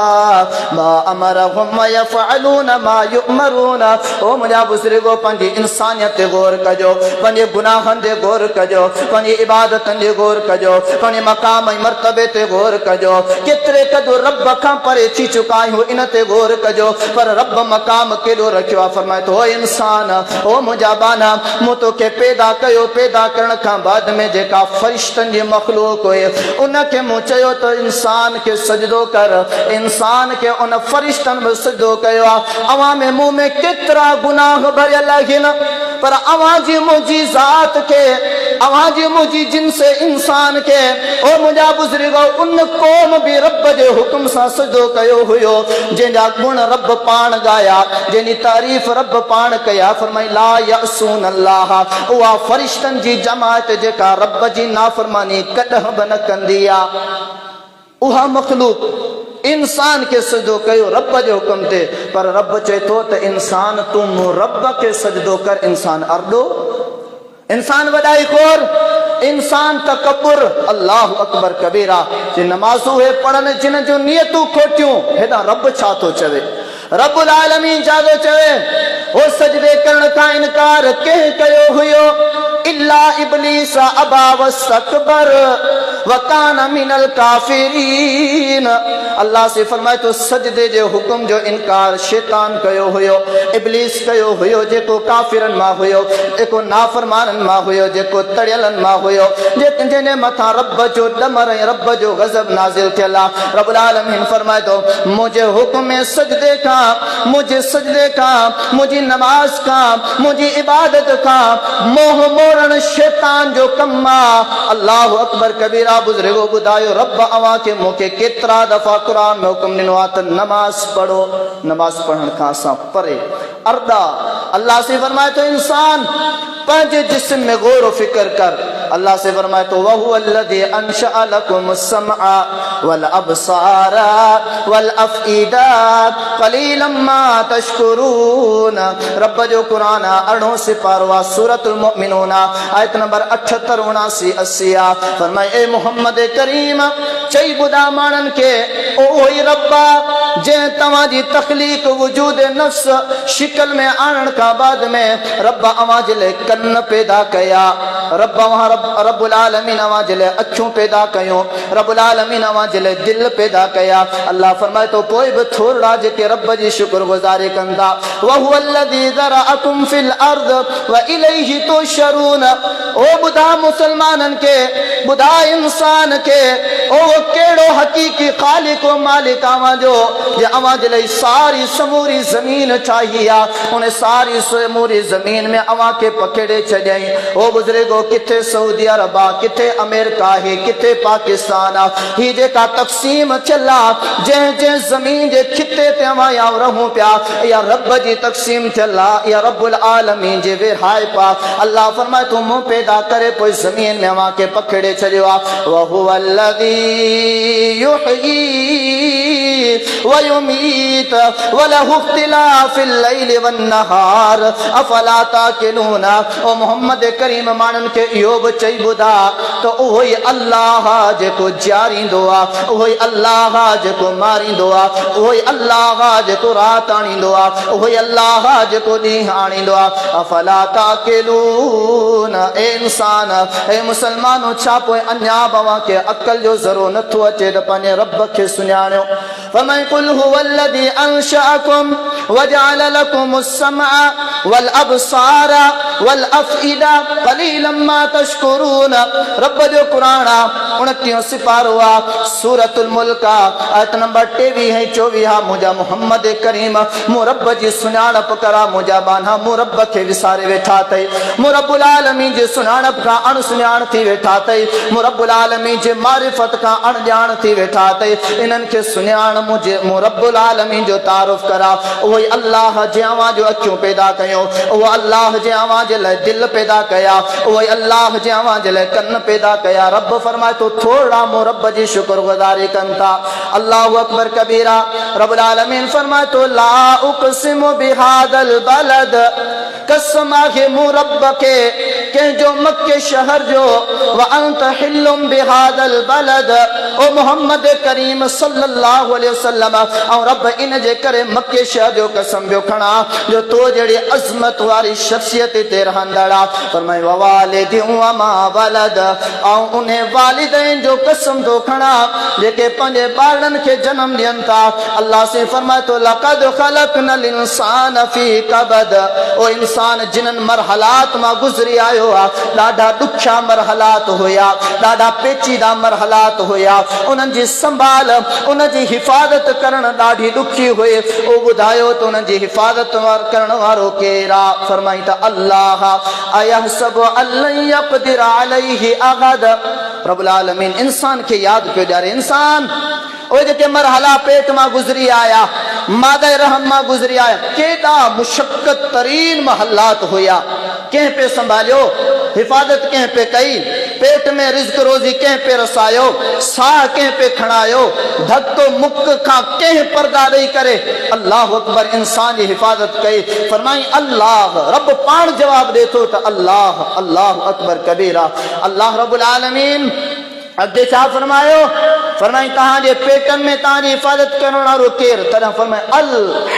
मा अमरहुम व यफअलून मा युअमरून। ओ मुंहिंजा बुज़ुर्गो पंहिंजी इंसानियत ते गौर कजो, पंहिंजे गुनाहनि ते गौर कजो, पंहिंजी इबादतनि ते गौर कजो, पंहिंजे मक़ाम ऐं मर्तबे ते गौर कजो। केतिरे क़दुरु रब खां परे थी चुका आहियूं इन ते गौर कजो, पर रब मक़ाम केॾो रखियो आहे। फरमाए तो ओ इंसान, ओ मुंहिंजा बाना, मूं तोखे पैदा कयो, पैदा करण खां बाद में जेका फरिश्तनि जी मख़लूक हुई उनखे मूं चयो त इंसान खे सजदो कर, इंसान खे उन फरिश्तनि बि सजदो कयो आहे। अवां में मुंह में केतिरा गुनाह भरियल आहिनि, पर अवां जी मुंहिंजी ज़ात खे, अवां जी मुंहिंजी जिन्स इंसान खे, ओ मुंहिंजा बुज़ुर्गो उन क़ौम बि रब जे हुकुम सां सजदो कयो हुयो जंहिंजा गुण रब पाण ॻाया, जंहिंजी तारीफ़ रब पाण कया। फरमाई ला यासून अल्लाह, उहा फरिश्तनि जी जमात जेका रब जी नाफ़रमानी कॾहिं बि न कंदी आहे। उहा मख़लूक इंसान के सजदो कयो रब जे हुकुम ते, पर रब चए तो त इंसान तू रब के सजदो कर। इंसान अर्दो, इंसान वॾाई खोर, इंसान तकब्बुर, अल्लाह अकबर कबीरा। जे नमाज़ूं हे पढ़नि जिन जूं नियतूं खोटियूं, हेॾा रब छा थो चवे? रब्बुल आलमीन छा थो चवे? हो सजदे करण खां इनकार कंहिं कयो हुयो? इल्ला इब्लीस अबा वस्तकबर वकान मिनल काफिरीन। अल्लाह से फरमाए तो सजदे जे हुकुम जो इनकार शैतान कयो हुयो, इब्लीस कयो हुयो, जेको काफिरन मां हुयो, जेको नाफरमानन मां हुयो, जेको तड़ियलन मां हुयो, जंहिंजे मथां रब जो डमर ऐं रब जो गज़ब नाज़िल थियल आहे। रब्बुल आलमीन फरमाए तो मुंहिंजे हुकुम में सजदे खां, मुंहिंजे सजदे खां, मुंहिंजी नमाज खां, मुंहिंजी इबादत खां मोह मोड़ण शैतान जो कम आहे। अल्लाह अकबर कबीरा। बुज़ुर्गो ॿुधायो रब अवां खे मूंखे केतिरा दफ़ा क़ुरान में हुकुम ॾिनो आहे त नमाज पढ़ो, नमाज पढ़ण खां असां परे अर्दा। अल्लाह से फरमाए तो इंसान पंहिंजे जिस्म में गौर व फिक्र कर। अल्लाह से फरमाए तो वहु अल्लज़ी अंशअ लकुमुस समअ वल अबसारा वल अफईदा क़लीलन मा तशकुरून। रब जो कुरान 8 सिपारो सूरतुल मुमिनून आयत नंबर 78 79 80 फरमाए ए मोहम्मद करीम चई ॿुधा माण्हुनि खे ओ ही रब जे तवाजी तखलीक वजूद नफ्स शिकल में आणण का बाद में रब अवाज ले कन्न पैदा कया, रब रब्बुल आलमीन अवाज ले अखियों पैदा कयो, रब्बुल आलमीन अवाज ले दिल पैदा कया। अल्लाह फरमाए तो कोई भी थोड़ा जेके रब जी शुक्रगुजारी कंदा। व हुवल्लज़ी ज़रअकुम फिल अर्द व इलैहि तुशरून। ओ बुधा मुसलमानन के, बुधा इंसान के, ओ केड़ो हकीकी खालिक व मालिक आवाजो जे आवाज ले सारी समूरी जमीन चाहिए, उन्हें सारी समूरी जमीन में अवा के पकड़े छॾियई। ओ बुजुर्गो किथे सऊदी अरब आ, किथे अमेरिका है, किथे पाकिस्तान आ, ही जेका तक़सीम चला जंहिं जंहिं ज़मीन जे खिते ते अवां या रहूं पिया, या रब जी तक़सीम चला, या रब्बुल आलमीन जे विहाए पा। अल्लाह फरमाए तू मुंह पैदा करे पोइ ज़मीन में अवां के पकड़े छॾियो आ। व हुवल्लज़ी युहयी व युमीत व लहु इख्तिलाफिल लैलि वन नहार अफला ताकिलून। ओ मोहम्मद करीम मानन के इहो बि चई ॿुधा त उहो ई अल्लाह जेको जारींदो आ, उहो ई अल्लाह जेको मारींदो आ, उहो ई अल्लाह जेको रात आणींदो आ, उहो ई अल्लाह जेको ॾींहुं आणींदो आ। अफला ताकिलून। ए इंसान, ए मुसलमानो, छा पोइ अञा बवा के अकल जो ज़रो नथो अचे त पंहिंजे रब खे सुञाणियो। फमन कुल हुवल्लज़ी अंशअकुम वजअल लकुमुस समअ वल अबसार वल अफइदा क़लीलन मा तशकुरून। रब जो कुरान 29 सिपारो आ, सूरतुल मुल्क आयत नंबर 23 है 24। मुंहिंजा मोहम्मद करीम मूं रब जी सुञाणप करा, मुंहिंजा बाना मूं रब खे विसारे वेठा अथई, मूं रब्बुल आलमीन जे सुञाणप खां अणसुञाण थी वेठा अथई, मूं रब्बुल आलमीन जे मारिफत खां अणॼाण थी वेठा अथई। इन्हनि खे सुञाण मूं रब्बुल आलमीन जो तारुफ करा। उहो ई अल्लाह जे अवां जो अखियूं पैदा कयो, उहो अल्लाह जे अवां जे लाइ दिल पैदा कया, उहो ई अल्लाह जे अवां जे लाइ कन पैदा कया। रब फरमाए तो थोड़ा मूं रब जी शुक्रगुज़ारी कनि था। अल्लाहु अकबर कबीरा। रब्बुल आलमीन फरमाए तो ला उक़सिमु बिहादल बलद। कसम आहे मूं रब के कंहिंजो मक्के शहर जो, व अंत हिल्लुम बिहादल बलद। ओ मोहम्मद करीम सल्लल्लाहु अलैहि वसल्लम, ऐं रब इन जे करे मक्के शहर जो कसम पियो खणा जो तो जहिड़ी अज़मत वारी शख्सियत ते रहंदड़ आहे। फरमाए व वालिदिन व मा वलद। ऐं उन वालिदैन जो कसम थो खणा जेके पंहिंजे ॿारनि खे जनम ॾियनि था। अल्लाह से फरमाए तो लक़द ख़लक़नल इंसान फी कबद। ओ इंसान जिन्हनि मरहलात मां गुज़री आयो आहे, ॾाढा ॾुखिया मरहलात हुया, ॾाढा पेचीदा मरहलात हुया, उन्हनि जी संभाल, उन जी हिफ़ाज़त करण ॾाढी ॾुखी हुई। ओ ॿुधायो त उन्हनि जी हिफ़ाज़त करण वारो केरु आहे? फरमाई त अल्लाह। अयहसबु अल्लन यक़दिर अलैहि अहद। रब्बुल आलमीन इंसान खे यादि पियो ॾियारे। इंसान उहे जेके मरहला पेट मां गुज़री आया, मादे रहम मां गुज़री आया, केॾा मुशक्क़त तरीन महलात हुया। कंहिं पे संभालियो, हिफ़ाज़त कंहिं पे कई, पेट में रिज़्क़ रोज़ी कंहिं पे रसायो, साह कंहिं पे खणायो, धक मुक खां कंहिं पर्दा ॾेई करे अल्लाह अकबर इंसान जी हिफ़ाज़त कई। फरमाई अल्लाह। रब पाण जवाब ॾे थो त अल्लाह। अल्लाह अकबर कबीरा। अल्लाह रब्बुल आलमीन अॻिते छा फरमायो? फरमाई तव्हांजे पेटनि में तव्हांजी हिफ़ाज़त करण वारो केरु? तॾहिं फरमाए अल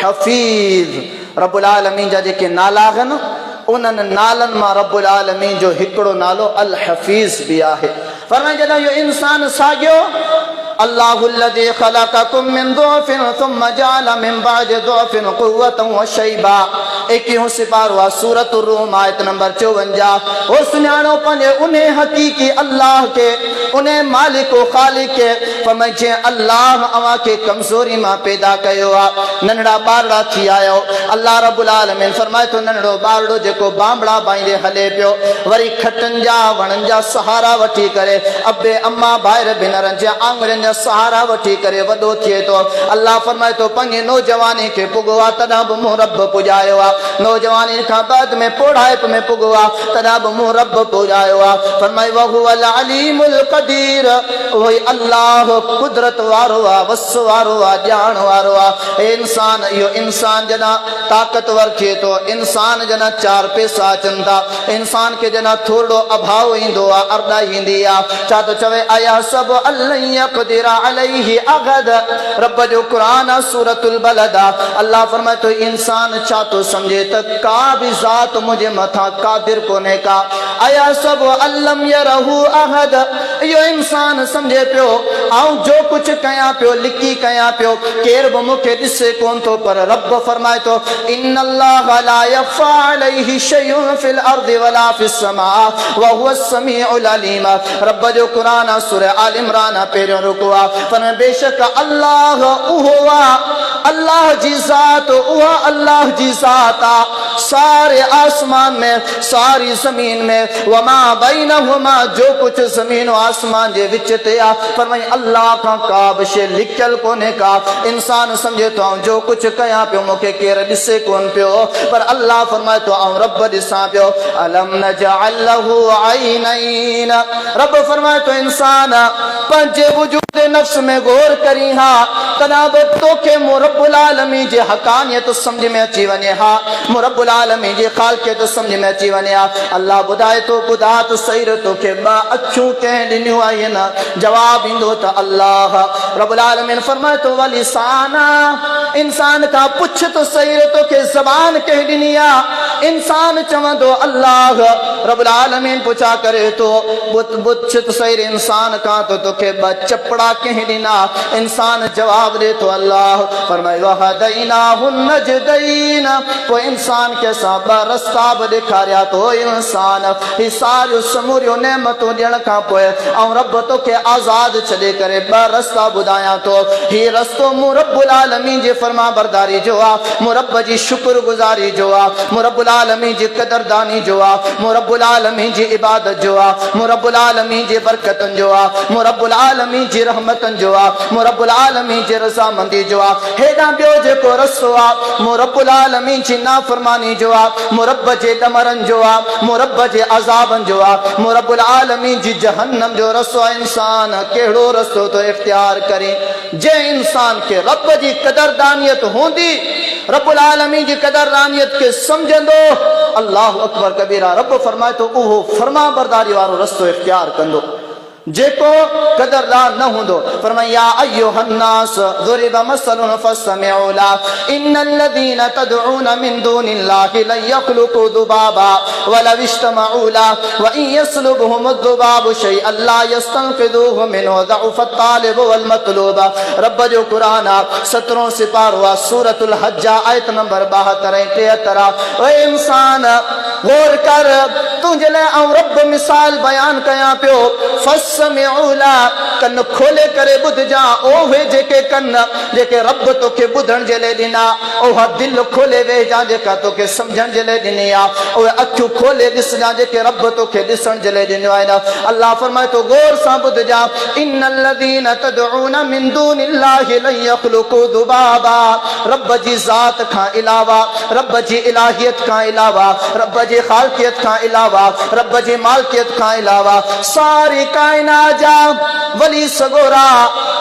हफ़ीज़। रब्बुल आलमीन जा जेके नाला आहिनि उन्हनि नालनि मां रब्बुल आलमीन जो हिकिड़ो नालो अल हफ़ीज़ बि आहे। फरमाई जॾहिं इहो इंसान साॻियो, अल्लाहुल्लज़ी ख़लक़कुम मिन दुअफ़िन सुम्मा जअल मिन बअदि दुअफ़िन क़ुव्वतन व शैबा। 21 सिपारो आहे, सूरतुर रूम आयत नंबर 54। हो सुञाणो पंहिंजे उन हक़ीक़ी अल्लाह के, उन मालिक व ख़ालिक के। फरमाए जे अल्लाह अवां खे कमज़ोरी मां पैदा कयो आहे, नंढड़ा ॿारड़ा थी आयो। अल्लाह रब्बुल आलमीन फरमाए थो नंढड़ो ॿारड़ो जेको बांबड़ा बाईंदे हले पियो, वरी खटनि जा वणनि जा सहारा वठी करे, अबे अम्मा भाइर भेनरनि जे आङुरियुनि जा सहारा वठी करे वॾो थिए थो। अल्लाह फरमाए थो पंहिंजी नौजवानी खे पुॻो आहे तॾहिं बि मूं रब पुॼायो आहे। नौजवानी खां बाद में पोढ़ाइप में पुॻो आहे तॾहिं बि मूं रब पुॼायो आहे। फरमाए वहुवल अलीमुल कदीर वही अल्लाह कुदरत वारो आ वस वारो आ जान वारो आ इंसान यो इंसान जना ताकतवर थे तो इंसान जना चार पैसा चंदा इंसान के जना थोड़ो अभाव इंदो आ अर्दा हिंदिया चा तो चवे आया सब अल्लाह यक़दिरा अलैहि अगद रब जो कुरान सूरतुल बलदा अल्लाह फरमाए तो इंसान चा तो समझे तक का भी जात मुझे मथा कादिर कोने का आया सब अल्लम यरहु अहद यो इंसान समझे पियो आऊं जो कुछ कया पियो लिखी कया पियो केर ब मुखे दिसे कोन तो पर रब फरमाए तो इन्नल्लाह ला यख्फा अलैहि शैउन फिल अर्दि वला फिस समा व हुवा समीउल अलीम रब जो कुरान सूरह आल इमरान पेरो रुकुआ फरमाए बेशक अल्लाह हुवा अल्लाह जी जात हुवा अल्लाह जी जात सारे आसमान में सारी जमीन में वमा बैनहुमा जो कुछ जमीन और आसमान जे विच ते आ फरमाई अल्लाह का काब शे लिखल कोने का इंसान समझे तो जो कुछ कया पियो मुखे केर दिसे कोन पियो पर अल्लाह फरमाए तो रब दिसा पियो अलम नजअल लहु ऐनैन रब फरमाए तो इंसान पंजे वजूद नफ्स में गौर करी हा तनाब तो के रब्बुल आलमीन जे हकानियत समझ में अची वने हा रब्बुल आलमीन जे खालकियत समझ में अची वने हा अल्लाह बुधाए तो बुधा तो सही तो के बा अखियों के दिनु आए ना जवाब इंदो तो अल्लाह रब्बुल आलमीन फरमाए तो वलिसाना इंसान का पुछ तो सही तो के जबान कह दिनिया इंसान चवंदो अल्लाह रब्बुल आलमीन पूछा करे तो पुछ तो सही इंसान का तो के बा चपड़ा कह दिना इंसान जवाब दे तो अल्लाह फरमाए वहदैनाहु नजदैन वो इंसान के साथ रास्ता दिखा रहा तो इंसान ही सारी समूरियों नेमतों ॾियण खां पोइ ऐं रब तो के आज़ाद छॾे करे ॿ रस्ता ॿुधायां तो ही रस्तो मूं रब्बुल आलमीन जे फरमा बरदारी जो आहे मूं रब जी शुक्रगुज़ारी जो आहे मूं रब्बुल आलमीन जी क़दरदानी जो आहे मूं रब्बुल आलमीन जी इबादत जो आहे मूं रब्बुल आलमीन जी बरकतनि जो आहे मूं रब्बुल आलमीन जी रहमतनि जो आहे मूं रब्बुल आलमीन जी रज़ामंदी जो आहे हेॾां ॿियो जेको रस्तो आहे मूं रब्बुल आलमीन जी नाफ़रमानी जो आहे मूं रब जे ॾमरनि जो आहे मूं रब जे अज़ाबनि जो आहे मूं रब्बुल आलमीन जी जहन्नम जो रस्तो इंसान कहिड़ो रस्तो तो इख्तियार करे जे इंसान के रब जी कदरदानियत होंदी रब्बुल आलमीन जी कदरदानियत के समझंदो अल्लाह अकबर कबीरा रब फरमाए तो उहो फरमा बरदारी वारो रस्तो इख्तियार कंदो जेको कदरदान न होंदो फरमाया अय्युहन्नास ज़ुरिब मसलन फस्तमिउ ला इन्नल्लज़ीना तदऊना मिन दूनिल्लाहि लन यख्लुकू ज़ुबाबा वलौ इज्तमऊ ला व इन यस्लुबहुमुज़्ज़ुबाबु शैअन ला यस्तनक़िज़ूहु मिनहु ज़अफ़त तालिब वल मतलूब रब जो कुरान 17 सिपारो सूरतुल हज आयत नंबर 72 73 ओ इंसान गौर कर तुझे ले रब मिसाल बयान कया पियो फस्मिउला कन खोले करे बुध जा ओहे जेके कन जेके रब तोखे बुधण जे ले दिना ओहा दिल खोले वे जा जेका तोखे समझण जे ले दिनी आ ओहे अखियूं खोले दिस जा जेके रब तोखे दिसण जे ले दिनो आहे ना अल्लाह फरमाए तो गौर सां बुध जा इन्नल्लज़ीना तदऊना मिन दूनिल्लाहि लन यख्लुकू ज़ुबाबा रब जी जात खां अलावा रब जी इलाहियत खां अलावा रब जी खालकियत खां अलावा रब जी मालकियत खां अलावा सारी कायनात जा वली सगोरा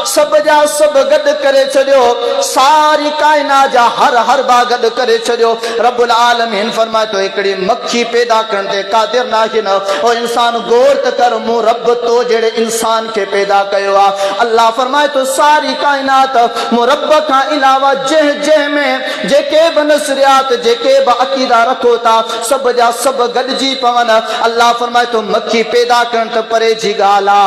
सब जा सब गड करे छड़ियो सारी कायनात जा हर बा गड करे छड़ियो रब्बुल आलमीन फरमाए तो एकड़ी मक्खी पैदा करण ते कादिर नाहे न ओ इंसान गौर त कर मु रब तो जेड़े इंसान के पैदा कयो आ अल्लाह फरमाए तो सारी कायनात मु रब का अलावा जह में जेके बनसरियात जेके बा अकीदा रखो ता सब जा सब गडजी पवन अल्लाह फरमाए तो मक्खी पैदा करण त परे जी गाला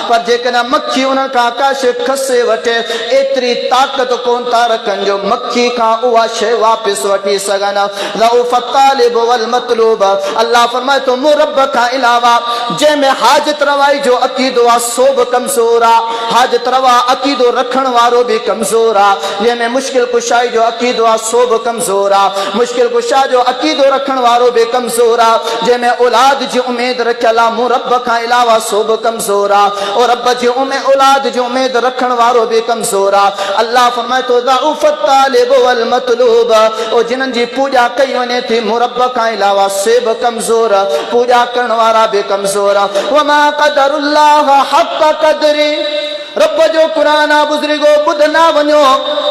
पर जेकना मक्खी उन का आकाश खसे वटे एतरी ताकत कोन ता रखन जो मक्खी का उवा शे वापस वठी सगन ज़अफ़त तालिब वल मतलूब अल्लाह फरमाए तो मु रब का अलावा जे में हाजत रवाई जो अकीदो आ सोब कमजोर आ हाजत रवा अकीदो रखण वारो भी कमजोर आ जे में मुश्किल कुशाई जो अकीदो आ सोब कमजोर आ मुश्किल कुशा जो अकीदो रखण वारो भी कमजोर आ जे में औलाद जी उम्मीद रखला मु रब का अलावा सोब कमज़ोर आहे और रब जी औलाद जी उम्मीद रखण वारो भी कमज़ोर आहे। अल्लाह फरमाए तो ज़अफ़त तालिब वल मतलूब, ओ जिन्हनि जी पूॼा कई वञे थी मुरब खां अलावा से बि कमज़ोर, पूॼा करण वारा भी कमज़ोर। वमा क़दरुल्लाह हक़ क़दरी, रब जो कुरान आ बुज़ुर्गो ॿुधना वञो,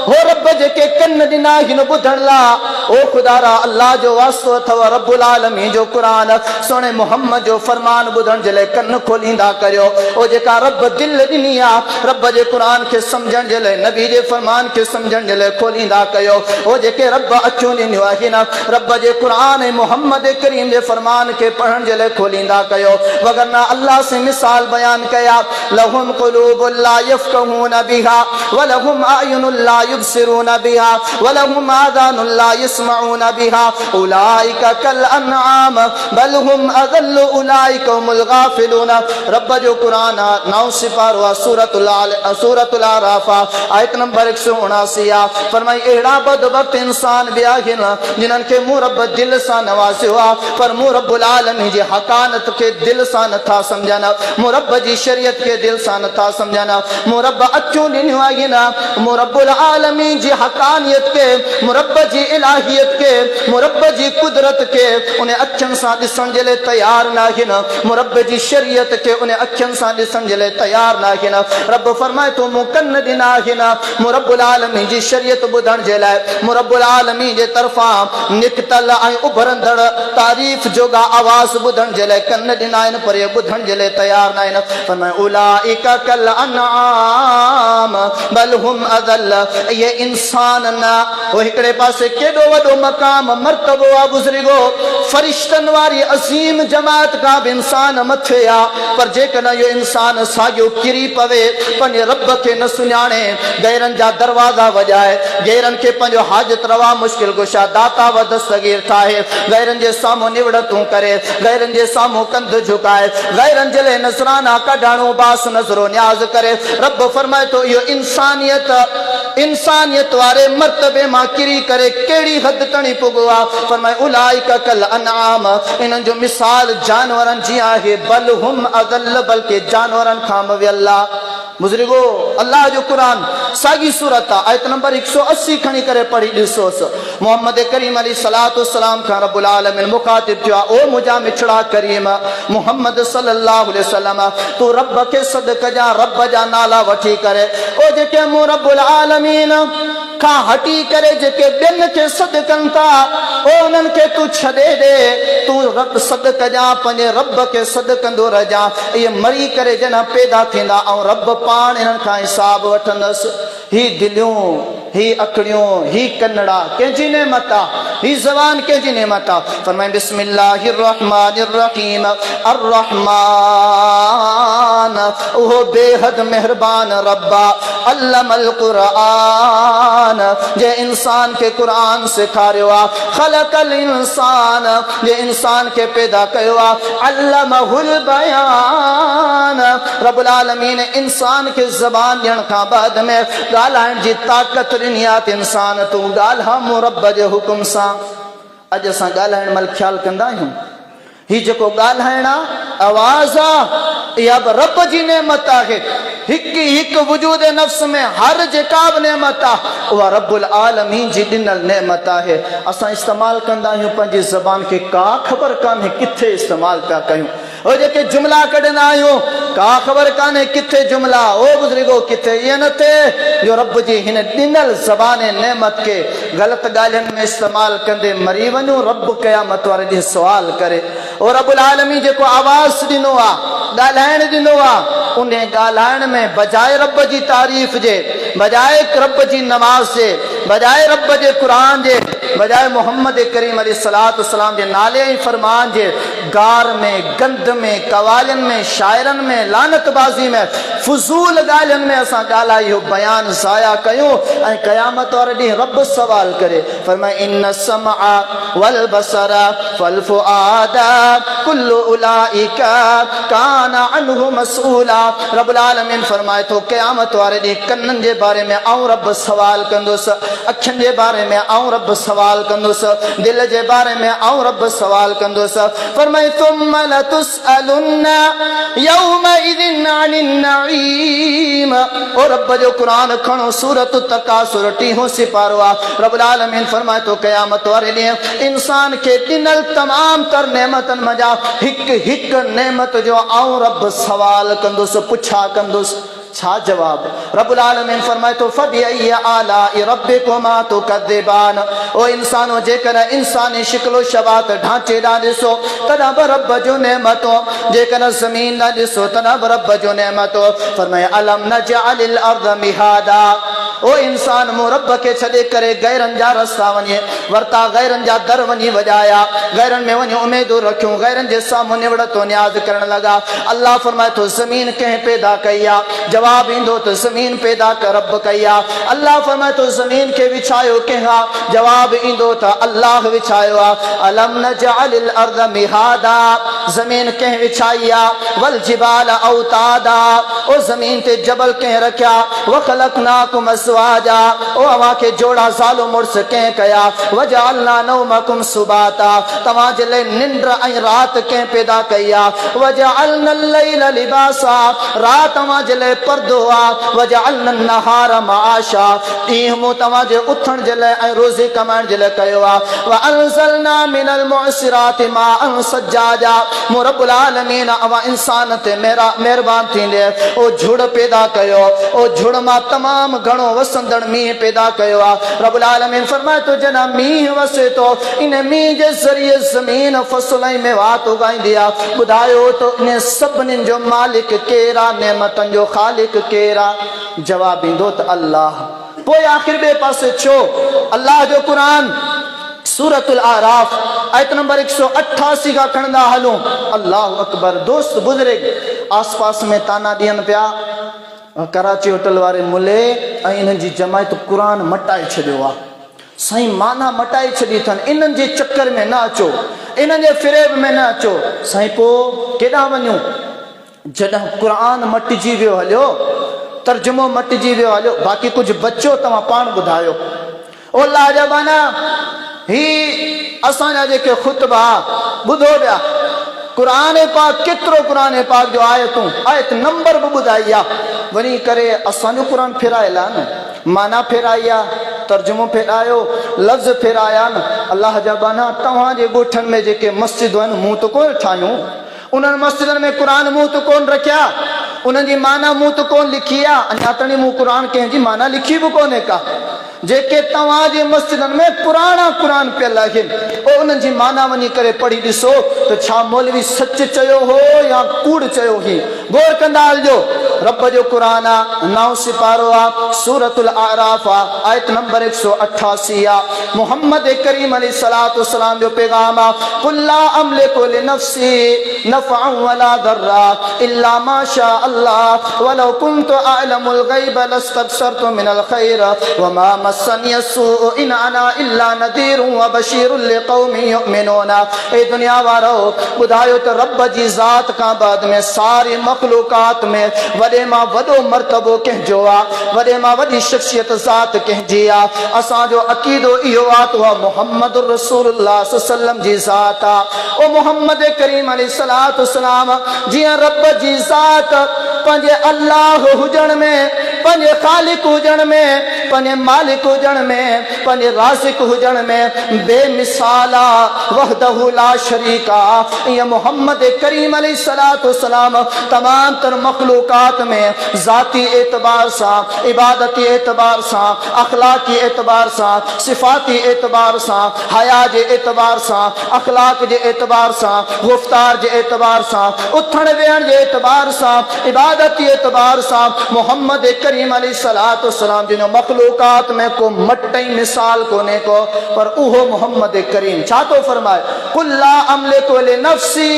हो रब जेके कन ॾिना हिन ॿुधण लाइ, ओ खुदारा अल्लाह जो वास्तो अथव रब्बुल आलमीन जो कुरान सोने मोहम्मद जो फरमान ॿुधण जे लाइ कन खोलींदा करियो। ओ जेका रब दिल ॾिनी आहे रब जे कुरान खे सम्झण जे लाइ, नबी जे फरमान खे सम्झण जे लाइ खोलींदा कयो। ओ जेके रब अखियूं ॾिनियूं आहिनि रब जे कुरान ऐं मोहम्मद करीम जे फरमान खे पढ़ण जे लाइ खोलींदा कयो। वगरना अल्लाह से मिसाल बयान कया, लहुम क़ुलूबुन ला यफ़क़हून बिहा वलहुम अयुनुन ला युबसिरून बिहा वलहुम आज़ानुन ला यस्मऊन बिहा उलाइका कल अनआम बल हुम अज़ल्लु उलाइका हुमुल गाफ़िलून। रब जो कुरान 9 सिपारो सूरतुल आराफ आयत नंबर 179 फरमाई अहिड़ा बदबख्त इंसान भी आहिनि जिन्हनि खे मूं रब दिल सां नवाज़ियो आहे पर मूं रब्बुल आलमीन जी हक़ानत खे दिल सां नथा सम्झनि, मूं रब जी शरीयत खे दिल सां नथा सम्झनि, मूं रब अखियूं ॾिनियूं आहिनि मूं रब्बुल आलमीन जी हक़ानियत के, मूं रब जी इलाहियत के, मूं रब जी कुदरत के उन अखियुनि सां ॾिसण जे लाइ तयार न आहिनि, मूं रब जी शरीयत के उन अखियुनि सां ॾिसण जे लाइ तयार न आहिनि। रब फरमाए तो मूं कन ॾिना आहिनि मूं रब्बुल आलमीन जी शरीयत ॿुधण जे लाइ, मूं रब्बुल आलमीन जे तरफ़ां निकतल ऐं उभरंदड़ तारीफ़ जोगा आवाज़ ॿुधण जे लाइ कन ॾिना आहिनि पर इहे ॿुधण जे लाइ तयार न आहिनि। फरमाए उलाइका कल अनआम बल हुम अज़ल, ये इंसान न वो हिकड़े पासे केॾो वॾो मक़ाम मर्तबो आहे बुज़ुर्गो, फरिश्तनि वारी अज़ीम जमात का भी इंसान मथे आहे पर जेकॾहिं इहो इंसान साॻियो किरी पवे पंहिंजे रब खे न सुञाणे, गैरनि जा दरवाज़ा वॼाए, गैरनि खे पंहिंजो हाजत रवा मुश्किल कुशा दाता व दस्तगीर ठाहे, गैरनि जे साम्हूं निवड़तूं करे, गैरनि जे साम्हूं कंध झुकाए, गैरनि जे लाइ नज़राना कढाणो बास नज़रो न्याज़ करे। रब फरमाए तो इहो इंसानियत वारे मर्तबे मां किरी करे कहिड़ी हद ताईं पुॻो आहे। फरमाए उलाइका कल अनआम, इन्हनि जो मिसाल जानवरनि जी आहे, बल हुम अज़ल, बल्कि जानवरनि खां बि अल्लाह। बुज़ुर्गो अल्लाह जो कुरान साॻी सूरत आहे आयत नंबर 180 खणी करे पढ़ी ॾिसोसि। मोहम्मद करीम अलैहिस्सलातु वस्सलाम खां रब्बुल आलमीन मुखातिब थियो आहे, ओ मुंहिंजा मिठड़ा करीम मोहम्मद सल्लल्लाहु अलैहि वसल्लम, तू रब खे सद कजां, रब जा नाला वठी करे, ओ जेके मूं रब्बुल आलमीन खां हटी करे जेके ॿियनि खे सद कनि था ओ उन्हनि खे तू छॾे ॾे, तू रब सद कजां, पंहिंजे रब खे सद कंदो रहिजां। इहे मरी करे जॾहिं पैदा थींदा ऐं रब पाण इन्हनि खां हिसाब वठंदसि। ही दिलियूं, ही अखड़ियूं, ही कन्नड़ा कंहिंजी नेमत आहे, ही ज़बान कंहिंजी नेमत आहे। फरमाए बिस्मिल्लाहिर रहमानिर रहीम अर्रहमान, उहो बेहद मेहरबान रब्बा अल्लमल कुरान, जे इंसान के कुरान सिखारियो आहे, खलकल इंसान, जे इंसान के पैदा कयो आहे, अल्लमहुल बयान, रब्बुल आलमीन इंसान के ज़बान ॾियण खां बाद में ॻाल्हाइण जी ताक़त ॾिनी आहे। इंसान तूं ॻाल्हा मूं रब जे हुकुम सां। अॼु असां ॻाल्हाइण महिल ख़्यालु कंदा आहियूं ही जेको ॻाल्हाइण आहे आवाज़ आहे इहा बि रब जी नेमत आहे। हिकु वजूद नफ्स में हर जेका बि नेमत आहे उहा रब्बुल आलमीन जी ॾिनल नेमत आहे। असां इस्तेमालु कंदा आहियूं पंहिंजी ज़बान खे, का ख़बर कान्हे किथे इस्तेमालु पिया कयूं। ओ जेके जुमला कढंदा आहियूं का ख़बर कान्हे किथे जुमला, ओ बुज़ुर्गो किथे ईअं न थिए जो रब जी हिन ॾिनल ज़बान नेमत खे ग़लति ॻाल्हियुनि में इस्तेमालु कंदे मरी वञूं। रब क़यामत वारे ॾींहुं सुवाल करे। ओ रब्बुल आलमीन जेको आवाज़ ॾिनो आहे, ॻाल्हाइण ॾिनो आहे, उन ॻाल्हाइण में बजाए रब जी तारीफ़ जे, बजाए रब जी नमाज़ जे, बजाए रब जे क़ुरान जे, बजाए मोहम्मद करीम अलैहिस्सलातु वस्सलाम जे नाले ऐं फरमान जे गार में, गंद में, कवालियुनि में, शाइरनि में, लानतबाज़ी में, फुज़ूल ॻाल्हियुनि में असां ॻाल्हायो बयान ज़ाया कयूं ऐं क़यामत वारे ॾींहुं रब सवाल करे। फरमाए इन्न समअ वल बसर वल फुआद कुल्लु उलाइका कान अन्हु मसऊला। रब्बुल आलमीन फरमाए थो क़यामत वारे ॾींहुं कननि जे बारे में आऊं रब सवाल कंदुसि, अखियुनि जे बारे में आऊं रब सवाल सवाल कंदुस, दिल जे बारे में आऊं रब सवाल कंदुस। फरमाए तुम लतुसअलुन्ना यौमइदिन अनिन नईम। ओ रब जो कुरान खणो सूरत तकासुर 30 सिपारो आ। रब्बुल आलमीन फरमाए तो क़यामत वारे ॾींहुं इंसान के ॾिनल तमाम तर नेमतन मजा हिक हिक नेमत जो आऊं रब सवाल कंदुस, पुछा कंदुस। छा जवाब? रब्बुल आलमीन फरमाए तो फबिअय्यि आलाइ रब्बिकुमा तुकद्दिबान। ओ इंसानो जेकर इंसानी शिकलो शबात ढांचे ॾांहुं ॾिसो तॾहिं बि रब जो नेमतो, जेकर ज़मीन ॾांहुं ॾिसो तॾहिं बि रब जो नेमतो। फरमाए अलम नजअलिल अर्द मिहादा। ओ इंसान मूं रब खे छॾे करे गैरनि जा रस्ता वञे वरता, गैरनि जा दर वञी वॼाया, गैरनि में वञी उमेदूं रखियूं, गैरनि जे साम्हूं निवड़तो न्याज़ करण लॻा। अल्लाह फरमाए तो ज़मीन कंहिं पैदा कई आहे? जवाब ईंदो तो ज़मीन पैदा कर रब कई आहे। अल्लाह फरमाए तो ज़मीन खे विछायो कंहिं? जवाब ईंदो त अल्लाह विछायो आहे। अलम नजअलिल अर्द मिहादा। ज़मीन कंहिं विछाई आहे? वल जिबाल औतादा। ओ ज़मीन ते जबल कंहिं रखिया? वखलकनाकुम अज़वाजा। ओ अवां खे जोड़ा ज़ालो मुड़स कंहिं कया? वजअलना नौमकुम सुबाता। तव्हां जे लाइ निंड ऐं रात कंहिं पैदा कई आहे? वजअलनल लैल लिबासा। रात तव्हां जे लाइ पर्दो आहे। वजअलनन नहार माशा। ॾींहुं मूं तव्हां जे उथण जे लाइ ऐं रोज़ी कमाइण जे लाइ कयो आहे। वअनज़लना मिनल मुअसिराति माअन सज्जाजा। मूं रब्बुल आलमीन अवां इंसान ते महिरबान थींदे ओ झुड़ पैदा कयो, ओ झुड़ मां तमाम घणो वसंदड़ मींहुं पैदा कयो आहे। रब्बुल आलमीन फरमाए तो जॾहिं मींहुं वसे तो इन मींहुं जे ज़रिए ज़मीन फसल ऐं मेवात उगाईंदी आहे। ॿुधायो तो इन सभिनीनि जो मालिक केरु आहे? नेमतनि जो ख़ालिक केरु आहे? जवाब ईंदो त अल्लाह। पोइ आख़िर ॿिए पासे छो? अल्लाह जो क़ुरान सूरतुल आराफ आयत नंबर 188 का खणंदा हलूं। अल्लाह अकबर। दोस्त बुज़ुर्ग आस पास में ताना ॾियनि पिया, कराची होटल वारे मुले ऐं इन्हनि जी जमायत क़ुरान मटाए छॾियो आहे। साईं माना मटाए छॾी अथनि, इन्हनि जे चकर में न अचो, इन्हनि जे फिरेब में न अचो। साईं पोइ केॾांहुं वञूं? जॾहिं क़ुरान मटिजी वियो हलियो, तर्जुमो मटिजी वियो हलियो, बाक़ी कुझु बचो तव्हां पाण ॿुधायो। ओ लाजवाना ही असांजा जेके ख़ुतबा ॿुधो पिया, क़ुरान पाक केतिरो क़ुरान पाक जो आयत नंबर बि ॿुधाई आहे। वञी करे असांजो क़ुरान फिरायल आहे न, माना फेराई आहे, तर्जुमो फेरायो, लफ़्ज़ फेराया न। अल्लाह जा बाना तव्हांजे ॻोठनि में जेके मस्जिदूं आहिनि मूं त कोन ठाहियूं, उन्हनि मस्जिदनि में क़ुरान मूं त कोन रखिया, उन्हनि जी माना मूं त कोन लिखी आहे। अञा ताईं मूं क़ुरान कंहिंजी माना लिखी बि कोन्हे का। जेके तव्हांजे मस्जिदनि में पुराणा क़ुरान पियल आहिनि, उन्हनि जी माना वञी करे पढ़ी ॾिसो त छा मौलवी सच चयो हो या कूड़ चयो हुई। गौर कंदा हलिजो। रब जो क़ुरान आहे, 9 सिपारो आहे, सूरतुल आराफ आहे, आयत नंबर 188 आहे। मुहम्मद करीम अलैहिस्सलातु वस्सलाम जो पैगाम आहे, कुल ला अमलिकु लिनफ्सी नफ़अन वला दर्रा इल्ला मा शा अल्लाह वलौ कुन्तु अअलमुल गैब लस्तक्सरतु मिनल खैर वमा मस्सनी अस्सूउ इन अना इल्ला नज़ीरुन व बशीरुन लिक़ौमिन युमिनून। ए दुनिया वारो ॿुधायो त रब जी ज़ात खां बाद में सारी मखलूकात में वॾे मां वॾो मर्तबो कंहिंजो आहे, वॾे मां वॾी शख़्सियत ज़ात कंहिंजी आहे। असांजो अक़ीदो इहो आहे त उहा मुहम्मद रसूलुल्लाह सल्लल्लाहु अलैहि वसल्लम जी ज़ात आहे। ओ मुहम्मद करीम अलैहिस्सलातु वस्सलाम जीअं रब जी ज़ात पंहिंजे अल्लाह हुजण में, पंहिंजे ख़ालिक हुजण में, पंहिंजे मालिक हुजण में, पंहिंजे राज़िक हुजण में बेमिसाल आहे, वहदहु ला शरीक आहे। ईअं मुहम्मद करीम अलैहिस्सलातु वस्सलाम तमाम तर मखलूकात में ज़ाती एतबार सां, इबादती एतबार सां, अखलाकी एतबार सां, सिफ़ाती एतबार सां, हया जे एतबार सां, अखलाक जे एतबार सां, गुफ़्तार जे एतबार सां, उथण वेहण जे एतबार सां, इबादती एतबार सां मुहम्मद करीम अलैहिस्सलातु वस्सलाम जिन मखलूकात में को मटई मिसाल कोने को। पर उहो मुहम्मद करीम छा तो फरमाए, कुल ला अमलिकु लिनफ्सी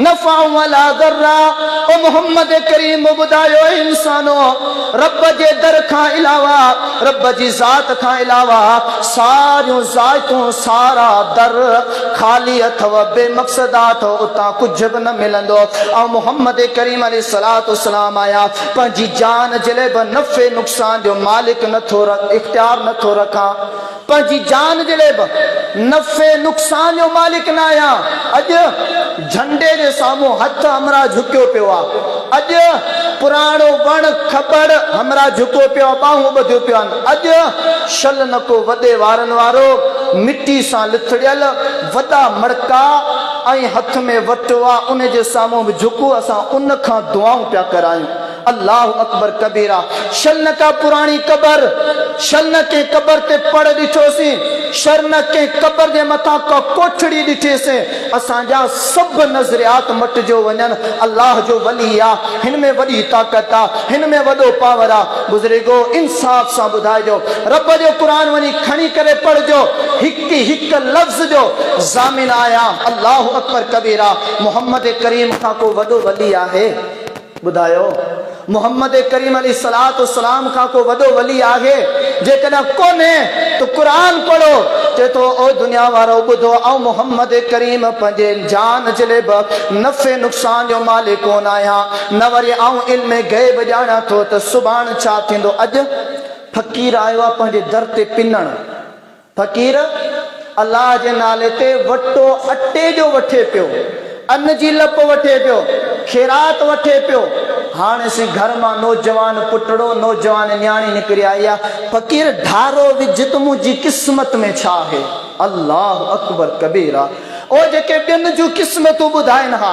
नफ़अन वला दर्रा। ओ मुहम्मद करीम ॿुधायो इंसानो, रब जे दर खां अलावा, रब जी ज़ात खां अलावा सारियूं ज़ातूं, सारा दर ख़ाली अथव, बेमक़सदा अथव, उतां कुझु बि न मिलंदो। ऐं मुहम्मद करीम अलैहिस्सलातु वस्सलाम आया पंहिंजी जान जे लाइ बि नफ़े नुक़सान जो मालिक नथो इख्तियार नथो रखां, पंहिंजी जान जे लाइ नफ़े नुक़सान जो मालिक न आहियां। अॼु झंडे जे साम्हूं हथ हमरा झुकियो पियो आहे। अॼु पुराणो वण खबड़ हमरा झुकियो पियो आहे, ॿाहूं ॿधियो पियो आहिनि। अॼु शल न को वॾे वारनि वारो मिटी सां लिथड़ियल वॾा मड़का ऐं हथ में वटो आहे, उन जे साम्हूं बि झुकूं, असां उन खां दुआऊं पिया करायूं। अल्लाह अकबर कबीरा। शल का पुरानी कबर, शल के कबर ते पड़ ॾिठोसीं, शर्न के कबर जे मथां का कोठड़ी ॾिठीसीं। असांजा सभु नज़रियात मटिजो वञनि। अल्लाह जो वली आहे, हिन में वॾी ताक़त आहे, हिन में वॾो पावर आहे। बुज़ुर्गो इंसाफ़ सां ॿुधाइजो, रब जो क़ुरान वञी खणी करे पढ़जो, हिकु हिकु लफ़्ज़ जो ज़ामिन आया। अल्लाह अकबर कबीरा। मोहम्मद करीम खां को वॾो वली आहे? ॿुधायो, मोहम्मद करीम अलैहिस्सलाम खां को वॾो वली आहे? जेकॾहिं कोन्हे त क़ुरान पढ़ो। चए थो ओ दुनिया वारो ॿुधो, ऐं मोहम्मद करीम पंहिंजे जान जे लाइ बि नफ़े नुक़सान जो मालिक कोन आहियां, न वरी आऊं इल्म गैब ॼाणा थो त सुभाणे छा थींदो। अॼु फ़क़ीर आयो आहे पंहिंजे दर ते पिनण। फ़क़ीर अलाह जे नाले ते वटो अटे जो वठे पियो, अन्न जी लप वठे पियो, ख़ैरात वठे पियो। हाणे सी घर मां नौजवान पुटड़ो, नौजवान न्याणी निकिरी आई आहे। फ़क़ीर ढारो विझ त मुंहिंजी क़िस्मत में छा आहे। अल्लाह अकबर कबीरा। ओ जेके ॿियनि जूं क़िस्मतूं ॿुधाइनि हा,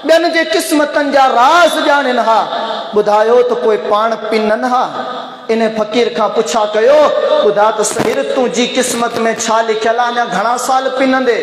ॿियनि जे क़िस्मतनि जा राज़ ॼाणनि हा, ॿुधायो त पोइ पाण पिननि हा। इन फ़क़ीर खां पुछा कयो, ॿुधा त सही तुंहिंजी क़िस्मत में छा लिखियल आहे? अञा घणा साल पिनंदे,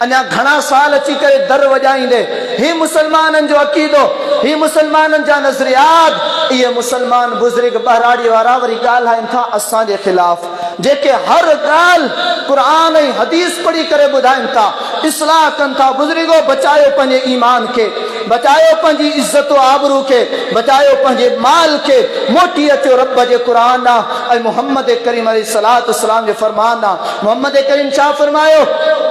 अञा घणा साल अची करे दर वॼाईंदे? ही मुसलमाननि जो अक़ीदो, ही मुसलमाननि जा नज़रियात। इहे मुसलमान बुज़ुर्ग बहराड़ी वारा वरी ॻाल्हाइनि था असांजे ख़िलाफ़, जेके हर ॻाल्हि क़ुरान ऐं हदीस पढ़ी करे ॿुधाइनि था, इस्लाह कनि था। बुज़ुर्गो बचायो पंहिंजे ईमान खे, बचायो पंहिंजी इज़्ज़त आबरू खे, बचायो पंहिंजे माल खे। मोटी अचो रब जे क़ुरान ऐं मोहम्मद करीम अलैहिस्सलाम जे फरमान। मोहम्मद करीम छा फरमायो?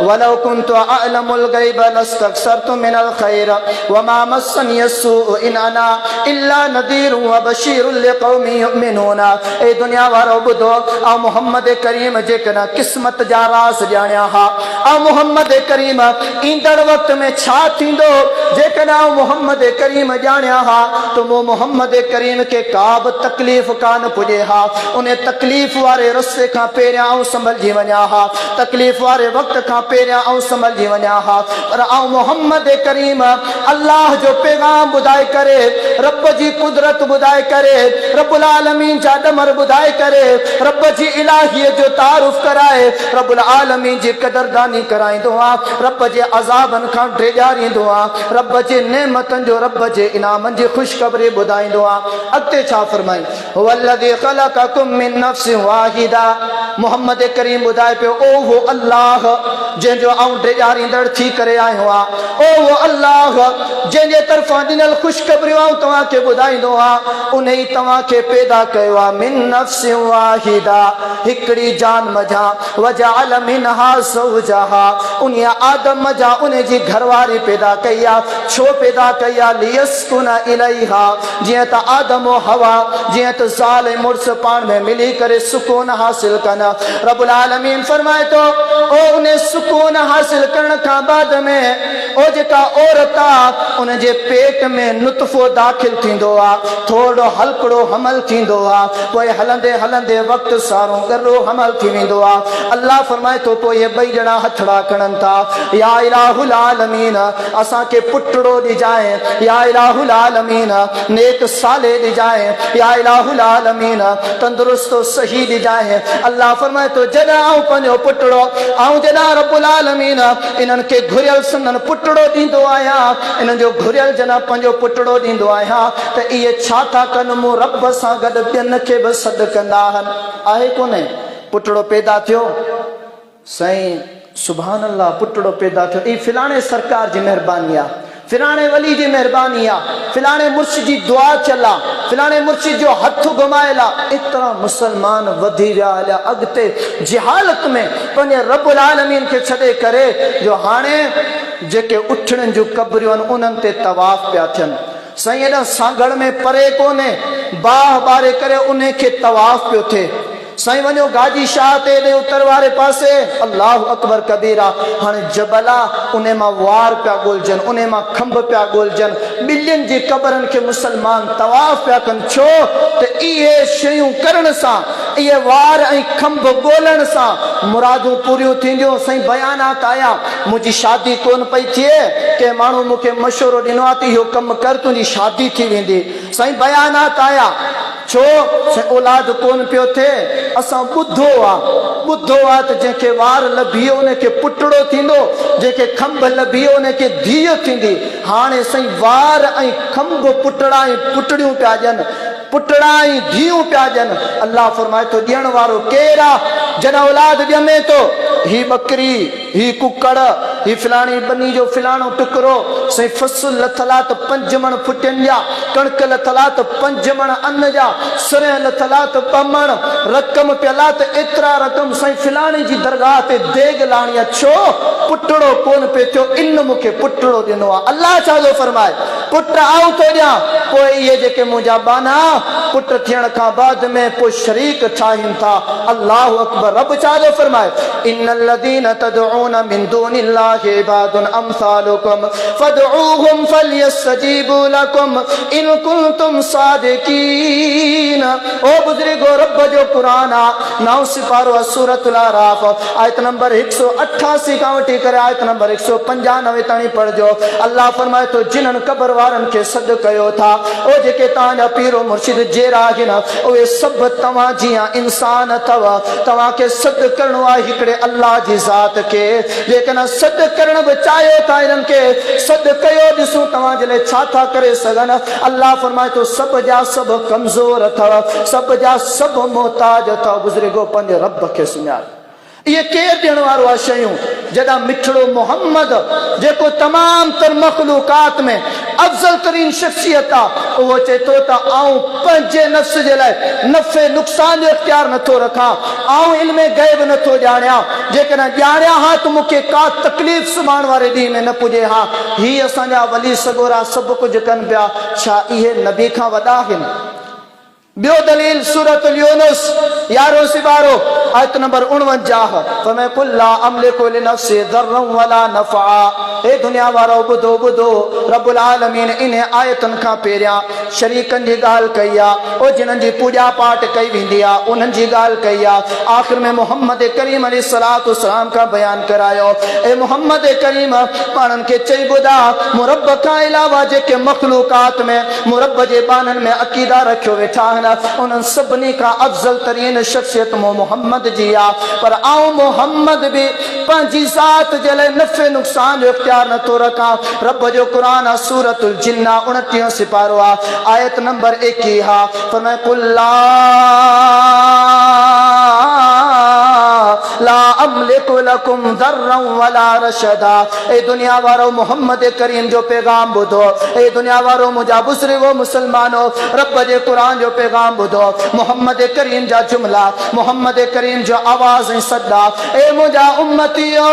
वलौ कुन्तु अअलमुल गैब लस्तक्सरतु मिनल खैर वमा मस्सनी अस्सू इन अना इल्ला नदीरुन व बशीरुन लिक़ौमिन युमिनून। ए दुनिया वारो ॿुधो, ऐं मोहम्मद करीम जेकॾहिं क़िस्मत जा राज़ ॼाणिया हा, ऐं मोहम्मद करीम ईंदड़ वक़्त में छा थींदो जेकॾहिं मोहम्मद करीम ॼाणिया हा, त वो मोहम्मद करीम खे का बि तकलीफ़ कान पुॼे हा। उन तकलीफ़ वारे रस्ते खां पहिरियां आऊं संभलिजी वञा हा, तकलीफ़ वारे वक़्त खां पहिरियां आऊं संभलिजी वञा हा। पर आऊं मोहम्मद करीम अल्लाह जो पैगाम ॿुधाए करे, रब जी कुदरत ॿुधाए करे, रब्बुल आलमीन जा ॾमर ॿुधाए करे, रब जी इलाहीअ जो तारुफ़ कराए, रब्बुल आलमीन जी क़दरदानी कराईंदो आहे, रब जे अज़ाबनि खां ड्रेॼारींदो आहे, रब जे नेमतनि जो, रब जे इनामनि जी ख़ुशख़बरी ॿुधाईंदो आहे। अॻिते छा फरमाई? वल्लज़ी ख़लक़कुम मिन नफ़्सिन वाहिदा। मोहम्मद करीम ॿुधाए पियो, ओ वो अल्लाह जंहिंजो आऊं ड्रेॼारींदड़ थी करे आयो आहियां, ओ वो अल्लाह जंहिंजे तरफ़ां ॾिनल ख़ुशख़बरियूं आऊं तव्हांखे ॿुधाईंदो आहियां, उन ई तव्हांखे पैदा कयो आहे मिन नफ़्सिन वाहिदा, हिकिड़ी जान मझा, वजअल मिनहा ज़ौजहा, उन आदम मझा उन जी घरवारी पैदा कई आहे। छो पैदा कई आहे? लियस्कुन इलैहा, जीअं त आदम और हवा, जीअं त ज़ाल ऐं मुड़ुस पाण में मिली करे सुकून हासिल कनि। रब्बुल आलमीन फरमाए थो, ओ उन सुकून हासिल करण खां बाद में ओ जेका औरत आहे, उन जे पेट में नुतफ़ो दाख़िल थींदो आहे, थोरो हल्कड़ो हमल थींदो आहे, पोइ हलंदे हलंदे वक़्त सारो गरो हमल थी वेंदो आहे। अल्लाह फरमाए थो, पोइ इहे ॿई ॼणा हथड़ा खणनि था, या इलाहुल आलमीन असांखे पुटड़ो ॾिजाए, या इलाहुल आलमीन नेक साले ॾिजाए, या इलाहुल आलमीन तंदुरुस्त सही ॾिजाए। अल्लाह फरमाए थो, जॾहिं आऊं पंहिंजो पुटड़ो, ऐं जॾहिं रब्बुल आलमीन इन्हनि खे घुरियल सुनन पुटड़ो ॾींदो आहियां, इन्हनि जो घुरियल जॾहिं पंहिंजो पुटड़ो ॾींदो आहियां, त इहे छा था कनि? मूं रब सां गॾु ॿियनि खे बि सॾु कंदा आहिनि। आहे कोन्हे? पुटड़ो पैदा थियो, साईं सुभान अल्लाह, पुटड़ो पैदा थियो, ई फिलाणे सरकार जी महिरबानी आहे, फिलाणे वली जी महिरबानी आहे, फिलाणे मुर्शिद जी दुआ थियल आहे, फिलाणे मुर्शिद जो हथ घुमायल आहे। एतिरा मुसलमान वधी विया हलिया अॻिते जिहालत में पंहिंजे रब्बुल आलमीन खे छॾे करे, जो हाणे जेके उठणनि जूं क़बरियूं आहिनि उन्हनि ते तवाफ़ पिया थियनि। साईं एॾा सागड़ में परे कोन्हे, बाह ॿारे करे उन खे तवाफ़ पियो थिए। साईं वञो गाजी शाह ते एॾे उत्तर वारे पासे, अल्लाह अकबर कबीरा। हाणे जबला उन मां वार पिया ॻोल्हजनि, उन मां खंभ पिया ॻोल्हजनि, ॿिलियुनि जी क़बरनि खे मुसलमान तवाफ़ पिया कनि। छो त इहे शयूं करण सां, इहे वार ऐं खंभ ॻोल्हण सां मुरादूं पूरियूं थींदियूं। साईं बयानात आया, मुंहिंजी शादी कोन पई थिए, के माण्हू मूंखे मशवरो ॾिनो आहे त इहो कमु कर, तुंहिंजी शादी थी वेंदी। साईं बयानात आया, छो औलाद कोन पियो थिए। असां ॿुधो आहे त जंहिंखे वार लभियो उनखे पुटड़ो थींदो, जंहिंखे खंभ लभियो उनखे धीउ थींदी। हाणे साईं वार ऐं खंभ पुटड़ा ऐं पुटड़ियूं पिया ॾियनि, पुटड़ा ऐं धीअूं पिया ॾियनि। अल्लाह फरमाए थो ॾियण वारो केरु आहे? जॾहिं औलाद ॼमे थो, ही बकरी, ही कुकड़, ही फिलाणी बनी जो फिलाणो टुकड़ो, साईं फसल लथल आहे त 5 मण फुटियुनि जा, कणक लथल आहे त 5 मण अन्न जा, सुरह लथल आहे त 2 मण रक़म पियल आहे त एतिरा रक़म साईं फिलाणी जी दरगाह ते देग लाणी आहे। छो पुटड़ो कोन पियो थियो? इन मूंखे पुटड़ो ॾिनो आहे। अल्लाह छा थो फरमाए? पुट आऊं थो ॾियां, पोइ इहे जेके मुंहिंजा बाना पुट थियण खां बाद में पोइ शरीक ठाहिनि था। अल्लाह अकबर। रब छा थो फरमाए? इन्नल्लज़ीन तदऊन मिन दूनिल्लाहि इबादुन अमसालुकुम फदऊहुम फलयस्तजीबू लकुम इन कुंतुम सादिकीन। ओ बुजुर्गो, रब जो कुरान आहे, 9 सिपारो सूरतुल आराफ, आयत नंबर 188 खां वठी करे आयत नंबर 195 ताईं पढ़जो। अल्लाह फरमाए थो, जिन्हनि क़बर वारनि खे सॾु कयो था, ओ जेके तव्हांजा पीरो मुर्शिद जहिड़ा आहिनि, उहे सभु तव्हां जीअं इंसान अथव। तव्हांखे सॾु करिणो आहे हिकिड़े अल्लाह जी ज़ात खे। जेकॾहिं सॾु करण बि चाहियो था, इन्हनि खे सॾु कयो, ॾिसूं तव्हांजे लाइ छा था करे सघनि। अल्लाह फरमाए थो, सभ जा सभु कमज़ोर अथव, सभ जा सभु मोहताज अथव। बुज़ुर्गो, पंहिंजे रब खे सुञाण। इहे केरु ॾियण वारो आहे शयूं? जॾहिं मिठड़ो मोहम्मद, जेको तमाम तर मखलूकात में अफ़ज़ल तरीन शख्सियत आहे, उहो चए थो त आऊं पंहिंजे नफ़्स जे लाइ नफ़े नुक़सान जो इख्तियार नथो रखां, आऊं इल्म गैब नथो ॼाणियां। जेकॾहिं ॼाणियां हा त मूंखे का तकलीफ़ सुभाणे वारे ॾींहं में न पुॼे हा। ही असांजा वली सगोरा सभु कुझु कनि पिया, छा इहे नबी खां वॾा आहिनि? ॿियो दलील सूरतुल यूनुस 11 सिपारो आयत नंबर 49, फमै कुल ला अमलिकु लिनफ्सी दर्रन वला नफ़आ। ए दुनिया वारो ॿुधो, रब्बुल आलमीन इन आयतन खां पहिरियां शरीकनि जी ॻाल्हि कई आहे, ओ जिन्हनि जी पूॼा पाठ कई वेंदी आहे उन्हनि जी ॻाल्हि कई आहे। आख़िर में मोहम्मद करीम अलैहिस्सलातु वस्सलाम खां बयानु करायो, ए मोहम्मद करीम, पाणनि खे चई ॿुधा, मुरब खां अलावा जेके मखलूकात में मुरब जे बाननि में अक़ीदा रखियो वेठा आहिनि, उन्हनि सभिनी खां अफ़ज़ल तरीन शख्सियत मोहम्मद जी आहे। पर आऊं मोहम्मद बि पंहिंजी ज़ात जे लाइ नफ़े नुक़सान जो इख्तियार नथो रखां। रब जो क़ुरान आहे, सूरतुल जिन्ना 29 सिपारो आहे, आयत नंबर 21, फरमाए कुल ला अमलिकु लकुम दर्रन वला रशदा। ए दुनिया वारो मोहम्मद करीम जो पैगाम ॿुधो, ए दुनिया वारो मुंहिंजा बुज़ुर्गो मुसलमानो, रब जे क़ुरान जो पैगाम ॿुधो, मोहम्मद करीम जा जुमला, मोहम्मद करीम जो आवाज़ ऐं सदा। ए मुंहिंजा उम्मतियो,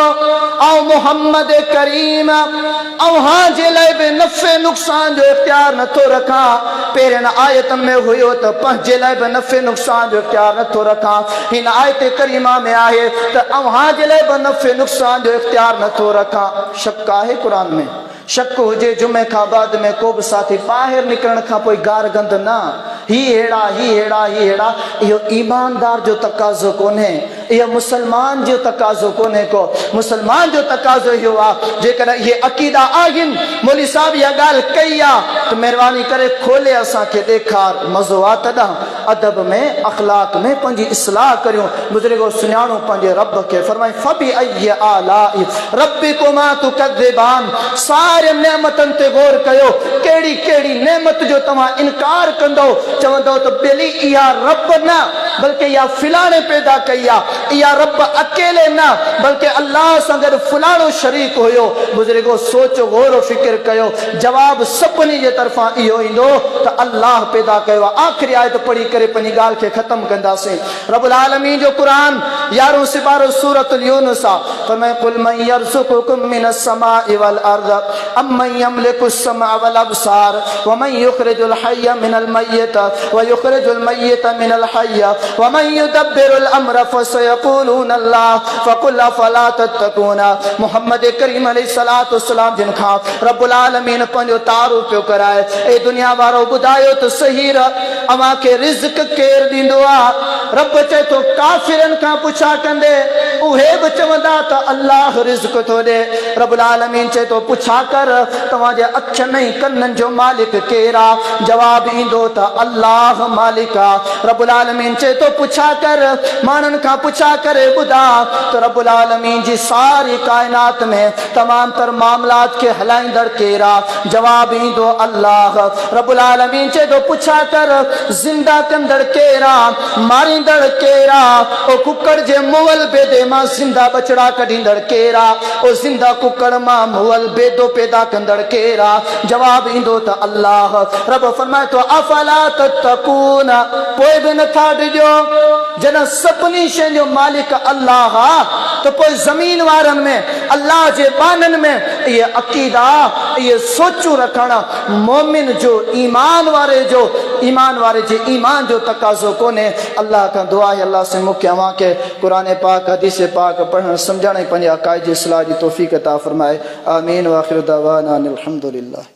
ऐं मोहम्मद करीम अव्हां जे लाइ बि नफ़े नुक़सान जो इख्तियार नथो रखां। पहिरियनि आयतनि में हुयो त पंहिंजे लाइ बि नफ़े नुक़सान जो इख्तियार नथो रखां। हिन आयत करीमा में आहे त अव्हां जे लाइ बि नफ़े नुक़सान जो इख्तियार नथो रखां। शक आहे क़ुरान में? शक हुजे जुमे खां बाद में को बि साथी ॿाहिरि निकिरण खां पोइ गार गंद न, ही अहिड़ा, इहो ईमानदार जो तक़ाज़ो कोन्हे, इहो मुसलमान जो तक़ाज़ो कोन्हे को। मुसलमान जो तक़ाज़ो इहो आहे, जेकॾहिं इहे अक़ीदा आहिनि, मौलवी साहब इहा ॻाल्हि कई आहे त महिरबानी करे खोले असांखे ॾेखार। मज़ो आहे तॾहिं अदब में, अख़लाक में पंहिंजी इस्लाह करियूं। बुज़ुर्गो, सुञाणो पंहिंजे रब खे। फरमाए फबी अय्यि आलाई रब्बिकुमा तुकज़िबान। सारे नेमतनि ते गौर कयो, कहिड़ी कहिड़ी नेमत जो तव्हां इनकार कंदो, चवंदो त बेली इहा रब न बल्कि इहा फिलाणे पैदा कई आहे, इहा रब अकेले न बल्कि अल्लाह सां गॾु फलाणो शरीक हुयो। बुज़ुर्गो, सोचो, गौर फिक्र कयो, जवाब सभिनी जे तरफ़ां इहो ईंदो त अल्लाह पैदा कयो आहे। आख़िरी आयत पढ़ी करे पंहिंजी ॻाल्हि खे ख़तमु कंदासीं। रब्बुल आलमीन जो क़ुरान 11 सिपारो सूरतुल यूनुस फरमाए कुल मन यरज़ुकुकुम मिनस समाई वल अर्द अम्मन यमलिकुस समा वल अबसार व मन युखरिजुल हय्य मिनल मय्यत व युखरिजुल मय्यत मिनल हय्य व मन युदब्बिरुल अम्र फसयक़ूलून अल्लाह फकुल अफला तत्तकून। मोहम्मद करीम अलैहिस्सलातु वस्सलाम जिन खां रब्बुल आलमीन पंहिंजो तारुफ पियो कराए ए दुनिया वारो ॿुधायो त सही अवां खे रिज़्क़ केरु ॾींदो आहे। रब चए थो काफ़िरनि खां पुछा कंदे उहे बि चवंदा त अल्लाह रिज़्क़ थो ॾे। रब्बुल आलमीन चए थो पुछा कर तव्हांजे अखियुनि ऐं कननि जो मालिक केरु आहे? जवाब ईंदो त अल्लाह मालिक आहे। रब्बुल आलमीन चए थो पुछा कर माण्हुनि खां पुछा करे ॿुधा त रब्बुल आलमीन जी सारी काइनात में तमाम तर मामलात खे हलाईंदड़ केरु आहे? जवाब ईंदो अल्लाह। रब्बुल आलमीन चए थो पुछा कर ज़िंदा कंदड़ केरु आहे? मारींदड़ केरु आहे? ओ कुकड़ जे मुअल बेदे मां ज़िंदा बचड़ा कढींदड़ केरु आहे? ओ ज़िंदा कुकड़ मां मुअल बेदो पैदा कंदड़ केरु आहे? जवाब ईंदो त अल्लाह। रब फरमाए थो अफला तत्तकून पोइ बि नथा ॾिजो जॾहिं सभिनी शयुनि जो मालिक अल्लाह आहे त पोइ ज़मीन वारनि में अल्लाह जे बाननि में इहे अक़ीदा इहे सोचूं रखण मोमिन जो ईमान वारे जे ईमान जो तकाज़ो कोन्हे। अल्लाह खां दुआ आहे अल्लाह से मूंखे अव्हां खे क़ुरान पाक हदीस पाक पढ़ण सम्झण ऐं पंहिंजे अकाइद जी इस्लाह जी तौफ़ीक़ अता फ़रमाए। आमीन व आख़िर दअवाना अनिल हम्दुलिल्लाह।